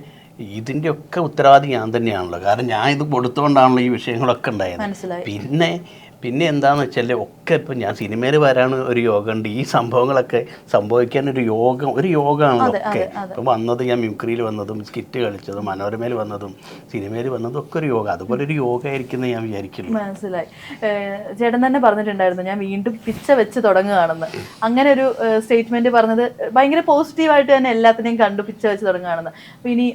ഇതിൻ്റെ ഒക്കെ ഉത്തരവാദി ഞാൻ തന്നെയാണല്ലോ. കാരണം ഞാൻ ഇത് കൊടുത്തുകൊണ്ടാണല്ലോ ഈ വിഷയങ്ങളൊക്കെ ഉണ്ടായത്. പിന്നെ എന്താണെന്ന് വെച്ചാൽ ഒക്കെ ഇപ്പം ഞാൻ സിനിമയിൽ വരാൻ ഒരു യോഗമുണ്ട്. ഈ സംഭവങ്ങളൊക്കെ സംഭവിക്കാൻ ഒരു യോഗമാണല്ലോ ഒക്കെ. ഇപ്പം വന്നത് ഞാൻ മിമിക്രിയിൽ വന്നതും സ്കിറ്റ് കളിച്ചതും മനോരമയിൽ വന്നതും സിനിമയിൽ വന്നതും ഒക്കെ ഒരു യോഗം. അതുപോലെ ഒരു യോഗമായിരിക്കും ഞാൻ വിചാരിക്കുന്നു. മനസ്സിലായി. ചേട്ടൻ തന്നെ പറഞ്ഞിട്ടുണ്ടായിരുന്നു, ഞാൻ വീണ്ടും പിച്ച വെച്ച് തുടങ്ങുകയാണെന്ന്. അങ്ങനെ ഒരു സ്റ്റേറ്റ്മെന്റ് പറഞ്ഞത് ഭയങ്കര പോസിറ്റീവായിട്ട് തന്നെ എല്ലാത്തിനെയും കണ്ടു, പിച്ച വെച്ച് തുടങ്ങുകയാണെന്ന്. അപ്പോൾ ഇനി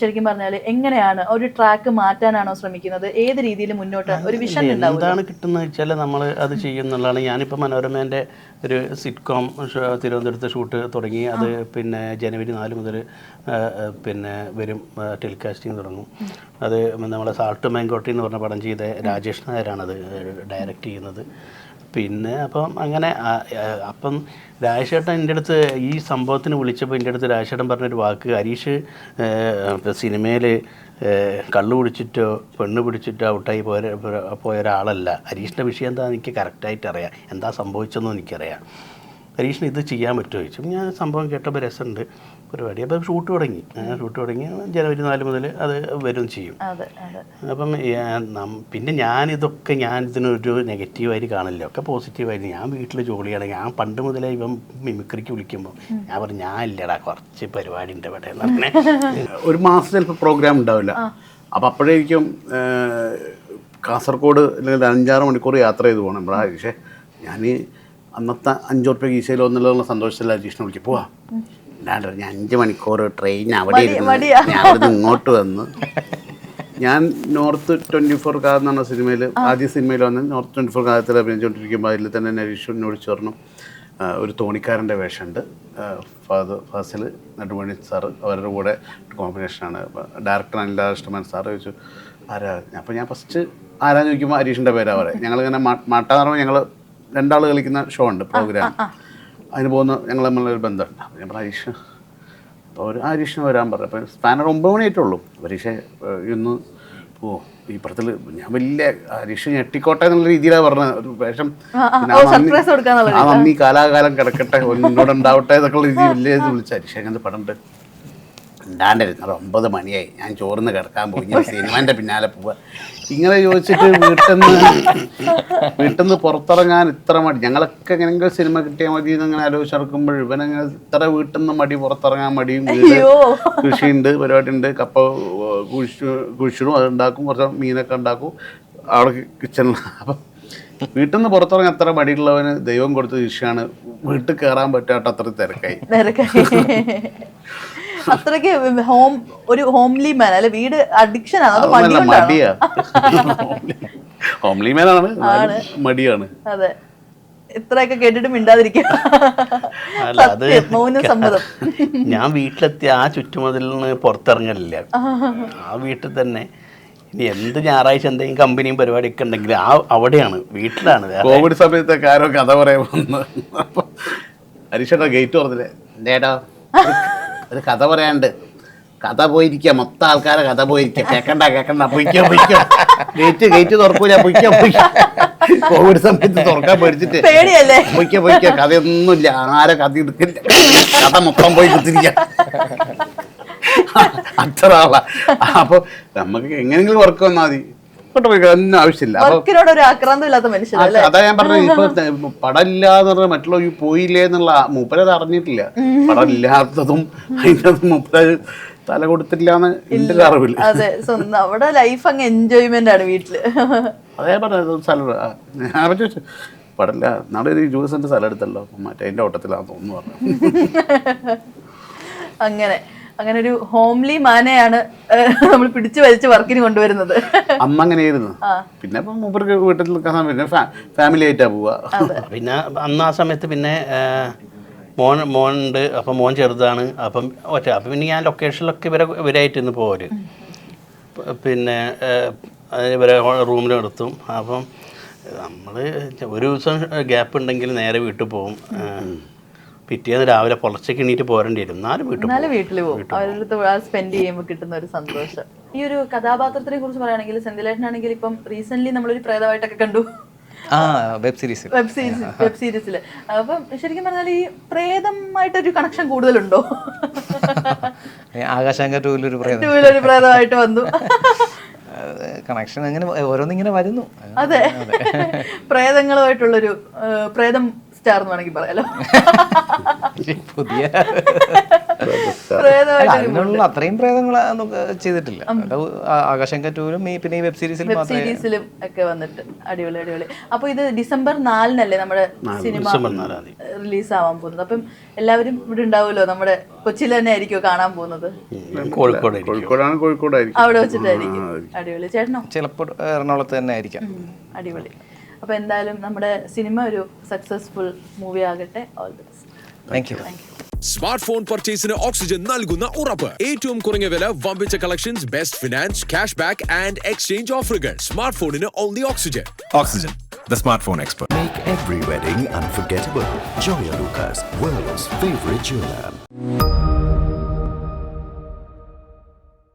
ശരിക്കും പറഞ്ഞാൽ എങ്ങനെയാണ് ഒരു ട്രാക്ക് മാറ്റാനാണോ ശ്രമിക്കുന്നത്? ഏത് രീതിയിൽ മുന്നോട്ട് ഒരു വിഷൻ ഉണ്ടാവും? എന്താണ് കിട്ടുന്നത് വെച്ചാൽ നമ്മൾ അത് ചെയ്യുന്നുള്ളതാണ്. ഞാനിപ്പോൾ മനോരമേൻ്റെ ഒരു സിറ്റ്കോം തിരുവനന്തപുരത്ത് ഷൂട്ട് തുടങ്ങി. അത് പിന്നെ ജനുവരി 4 മുതൽ പിന്നെ വരും, ടെലികാസ്റ്റിംഗ് തുടങ്ങും. അത് നമ്മളെ സാൾട്ട് മാങ്കോട്ടി എന്ന് പറഞ്ഞ പടം ചെയ്ത രാജേഷ് നായരാണത് ഡയറക്റ്റ് ചെയ്യുന്നത്. പിന്നെ അപ്പം രാജേഷേട്ടൻ എൻ്റെ അടുത്ത് ഈ സംഭവത്തിന് വിളിച്ചപ്പോൾ എൻ്റെ അടുത്ത് രാജേഷേട്ടൻ പറഞ്ഞൊരു വാക്ക്, ഹരീഷ് സിനിമയിൽ കള്ളു കുടിച്ചിട്ടോ പെണ്ണ് പിടിച്ചിട്ടോ ഔട്ടായി പോയ ഒരാളല്ല. ഹരീഷിൻ്റെ വിഷയം എന്താ എനിക്ക് കറക്റ്റായിട്ട് അറിയാം, എന്താ സംഭവിച്ചതെന്നും എനിക്കറിയാം. ഹരീഷിന് ഇത് ചെയ്യാൻ പറ്റുമോ ചോദിച്ചു. ഞാൻ സംഭവം കേട്ടപ്പോൾ രസമുണ്ട് പരിപാടി. അപ്പം ഷൂട്ട് തുടങ്ങി ജനുവരി 4 മുതൽ അത് വരും ചെയ്യും. അപ്പം പിന്നെ ഇതിനൊരു നെഗറ്റീവായിട്ട് കാണില്ല, ഒക്കെ പോസിറ്റീവായിട്ട്. ഞാൻ വീട്ടിൽ ജോലിയാണ്. ഞാൻ പണ്ട് മുതലേ ഇവൻ മിമിക്രിക്ക് വിളിക്കുമ്പോൾ ഞാൻ പറഞ്ഞു, ഞാൻ ഇല്ലടാ കുറച്ച് പരിപാടി ഉണ്ട് ഇവിടെ അങ്ങനെ. ഒരു മാസം ചിലപ്പോൾ പ്രോഗ്രാം ഉണ്ടാവില്ല. അപ്പം അപ്പോഴേക്കും കാസർഗോഡ് അല്ലെങ്കിൽ 5-6 മണിക്കൂർ യാത്ര ചെയ്ത് പോകണം. ഇവിടെ ഹരീഷേ ഞാൻ അന്നത്തെ 5 ഉറുപ്പ്യ കീശയിൽ ഒന്നുള്ള സന്തോഷത്തിൽ ഹരീഷിനെ വിളിക്കും പോവാം. അല്ലാണ്ട് ഞാൻ 5 മണിക്കൂർ ട്രെയിൻ അവിടെ ഇരുന്ന് ഞാൻ അവിടുന്ന് ഇങ്ങോട്ട് വന്ന് ഞാൻ നോർത്ത് 24 കാർ എന്ന് പറഞ്ഞ സിനിമയിൽ ആദ്യ സിനിമയിൽ വന്ന് നോർത്ത് 24 കാലത്തിൽ അഭിനയിച്ചുകൊണ്ടിരിക്കുമ്പോൾ അതിൽ തന്നെ ഹരീഷിനോട് ചേർന്നു ഒരു തോണിക്കാരൻ്റെ വേഷമുണ്ട്. ഫാസിൽ നെടുമണി സാറ് അവരുടെ കൂടെ കോമ്പിനേഷനാണ്. ഡയറക്ടർ അനിലാഷ്ടമാൻ സാറ് ചോദിച്ചു ആരാ. അപ്പോൾ ഞാൻ ഫസ്റ്റ് ആരാന്ന് ചോദിക്കുമ്പോൾ ഹരീഷിൻ്റെ പേരാണ് പറയുക. ഞങ്ങളിങ്ങനെ മാട്ടാന്ന് പറയുമ്പോൾ ഞങ്ങൾ 2 ആൾ കളിക്കുന്ന ഷോ ഉണ്ട്, പ്രോഗ്രാം. അതിന് പോകുന്ന ഞങ്ങൾ തമ്മിലൊരു ബന്ധമുണ്ട്. അപ്പോൾ ഞാൻ ഹരീഷ് അപ്പോൾ ഒരു ഹരീഷിന് വരാൻ പറഞ്ഞു. അപ്പോൾ സ്പാനർ 9 മണിയായിട്ടുള്ളൂ. ഹരീഷെ ഇന്ന് ഈ പടത്തിൽ ഞാൻ വലിയ ഹരീഷ് ഞെട്ടിക്കോട്ടെ എന്നുള്ള രീതിയിലാണ് പറഞ്ഞത്. ഒരു വേഷം ആ നന്ദി കാലാകാലം കിടക്കട്ടെ എന്നോട് ഉണ്ടാവട്ടെ എന്നൊക്കെ ഉള്ള രീതിയിൽ വലിയ വിളിച്ച ഹരീഷ് അങ്ങനത്തെ പടം ഉണ്ട് ഉണ്ടാണ്ടിരുന്നു. അത് 9 മണിയായി, ഞാൻ ചോറിന് കിടക്കാൻ പോയി, ഞാൻ സിനിമേൻ്റെ പിന്നാലെ പോവുക. ഇങ്ങനെ ചോദിച്ചിട്ട് വീട്ടിൽ നിന്ന് പുറത്തിറങ്ങാൻ ഇത്ര മടി. ഞങ്ങളൊക്കെ എങ്ങനെയെങ്കിലും സിനിമ കിട്ടിയാൽ മതി എന്നങ്ങനെ ആലോചിച്ചിറക്കുമ്പോൾ ഇവനങ്ങനെ ഇത്ര വീട്ടിൽ നിന്ന് മടി, പുറത്തിറങ്ങാൻ മടിയും. കൃഷിയുണ്ട്, പരിപാടി ഉണ്ട്, കപ്പ കുഴിച്ചിടും, അതുണ്ടാക്കും, കുറച്ച് മീനൊക്കെ ഉണ്ടാക്കും അവിടെ കിച്ചണിൽ. അപ്പം വീട്ടിൽ നിന്ന് പുറത്തിറങ്ങാൻ അത്ര മടിയുള്ളവന് ദൈവം കൊടുത്ത ശിക്ഷയാണ് വീട്ടിൽ കയറാൻ പറ്റാത്ത അത്ര തിരക്കായി. അത്രയ്ക്ക് ഒരു ഹോംലി മാൻ അല്ലെ, വീട് അഡിക്ഷൻ ആണ്. മടിയാ, ഹോംലി മാനാണ്, മടിയാണ്. അതെ, ഇത്രയൊക്കെ കേട്ടിട്ട് മിണ്ടാതിരിക്കുക. മൗന സമ്മതം. ഞാൻ വീട്ടിലെത്തി ആ ചുറ്റുമതിൽ നിന്ന് പുറത്തിറങ്ങലില്ല. ആ വീട്ടിൽ തന്നെ ഇനി എന്ത് ഞായറാഴ്ച എന്തെങ്കിലും കമ്പനിയും പരിപാടിയൊക്കെ ഉണ്ടെങ്കിൽ അവിടെയാണ്, വീട്ടിലാണ്. കോവിഡ് സമയത്തൊക്കെ ആരോ കഥ പറയാൻ വന്ന് അപ്പൊ ഹരീഷേട്ടാ ഗേറ്റ് തുറന്നില്ലേ, എന്തേടാ ഒരു കഥ പറയാണ്ട്, കഥ പോയിരിക്കുക, മൊത്തം ആൾക്കാരെ കഥ പോയിരിക്കുക, കേക്കണ്ട പൊയ്ക്കോ ഗേറ്റ് തുറക്കൂല, പൊയ്ക്കോ. കോവിഡ് സമയത്ത് തുറക്കാൻ പേടിച്ചിട്ട് പൊയ്ക്കോ, കഥയൊന്നുമില്ല, ആരെ കഥ എടുക്കില്ല, കഥ മൊത്തം പോയി കുത്തിരിക്ക, അത്ര ആളാ. അപ്പൊ നമുക്ക് എങ്ങനെയെങ്കിലും വർക്ക് വന്നാൽ മതി, ഒന്നും ആവശ്യമില്ല. അതാ ഞാൻ പറഞ്ഞത്, ഇപ്പൊ പടമില്ലാന്ന് പറഞ്ഞാൽ മറ്റുള്ള പോയില്ലേ എന്നുള്ള മൂപ്പരത് അറിഞ്ഞിട്ടില്ല. പടം ഇല്ലാത്തതും അതിൻ്റെ മൂപ്പര് തല കൊടുത്തിട്ടില്ലാന്ന് എന്റെ ഒരു അറിവില്ല. അതെ, അവിടെ ലൈഫ് അങ്ങ് എൻജോയ്മെന്റ് ആണ് വീട്ടില്. അതേ പറഞ്ഞത് സ്ഥലം ഞാൻ ചോദിച്ചു പടമില്ല, നാളെ ഒരു 20 സെന്റ് സ്ഥലം എടുത്തല്ലോ, മറ്റേ അതിന്റെ ഓട്ടത്തിലാന്ന് തോന്നുന്നു പറഞ്ഞു. അങ്ങനെ ഒരു ഹോംലി മാനെയാണ് നമ്മൾ പിടിച്ചു വലിച്ച് വർക്കിന് കൊണ്ടുവരുന്നത്. അമ്മ അങ്ങനെയായിരുന്നു. പിന്നെ മൂപ്പർക്ക് വീട്ടിൽ നിൽക്കാൻ പിന്നെ ഫാമിലി ആയിട്ടാ പോവാ. പിന്നെ അന്ന് ആ സമയത്ത് പിന്നെ മോനുണ്ട്. അപ്പം മോൻ ചെറുതാണ്. അപ്പം പിന്നെ ഞാൻ ലൊക്കേഷനിലൊക്കെ ഇവരായിട്ടിരുന്ന് പോര്. പിന്നെ ഇവരെ റൂമിൽ നിർത്തും. അപ്പം നമ്മൾ ഒരു ദിവസം ഗ്യാപ്പ് ഉണ്ടെങ്കിൽ നേരെ വീട്ടിൽ പോകും. പിറ്റേന്ന് രാവിലെ പുലർച്ചയ്ക്ക് എണീറ്റ് പോരേണ്ടി വരും, എന്നാലും വീട്ടിൽ പോകും. അവരുടെ സ്പെൻഡ് ചെയ്യുമ്പോൾ കിട്ടുന്ന ഒരു സന്തോഷം. ഈ ഒരു കഥാപാത്രത്തിനെ കുറിച്ച് പറയുകയാണെങ്കിൽ സെന്തിലേട്ടനാണെങ്കിൽ ഇപ്പം റീസെന്റ് നമ്മളൊരു പ്രേതമായിട്ടൊക്കെ കണ്ടു വെബ് സീരീസിൽ. അപ്പം ശരിക്കും പറഞ്ഞാൽ ഈ പ്രേതമായിട്ടൊരു കണക്ഷൻ കൂടുതലുണ്ടോ? ആകാശാങ്ക ടൂവിലൊരു പ്രേതമായിട്ട് വന്നു. കണക്ഷൻ അങ്ങനെ ഓരോന്നിങ്ങനെ വരുന്നു. അതെ, പ്രേതങ്ങളുമായിട്ടുള്ളൊരു പ്രേതം സ്റ്റാർ എന്ന് വേണമെങ്കിൽ പറയാലോ. പുതിയ അത്രയും പ്രേതങ്ങൾ ചെയ്തിട്ടില്ല. ആകാശങ്ക ടൂലും പിന്നെ ഈ വെബ് സീരീസിലും ഒക്കെ വന്നിട്ട് അടിപൊളി. അപ്പൊ ഇത് December 4 നമ്മുടെ സിനിമ റിലീസ് ആവാൻ പോകുന്നത്. അപ്പം എല്ലാവരും ഇവിടെ ഉണ്ടാവുമല്ലോ, നമ്മുടെ കൊച്ചിയിൽ തന്നെ ആയിരിക്കും കാണാൻ പോകുന്നത്. അവിടെ വെച്ചിട്ടായിരിക്കും. അടിപൊളി. ചേട്ടനോ? ചിലപ്പോൾ എറണാകുളത്ത് തന്നെ ആയിരിക്കാം. അടിപൊളി. അപ്പൊ എന്തായാലും നമ്മുടെ സിനിമ ഒരു സക്സസ്ഫുൾ മൂവി ആകട്ടെ. All the best. Thank you. Smart phone പർച്ചേസിന് ഓക്സിജൻ നൽകുന്ന ഉറപ്പ്. ഏറ്റവും കുറഞ്ഞ വില, വമ്പിച്ച collections, best finance, cash back and exchange ഓഫറുകൾ. സ്മാർട്ട് ഫോണിന് only Oxygen. Oxygen, the smartphone expert. Make every wedding unforgettable. Joya Lucas, world's favorite jeweler.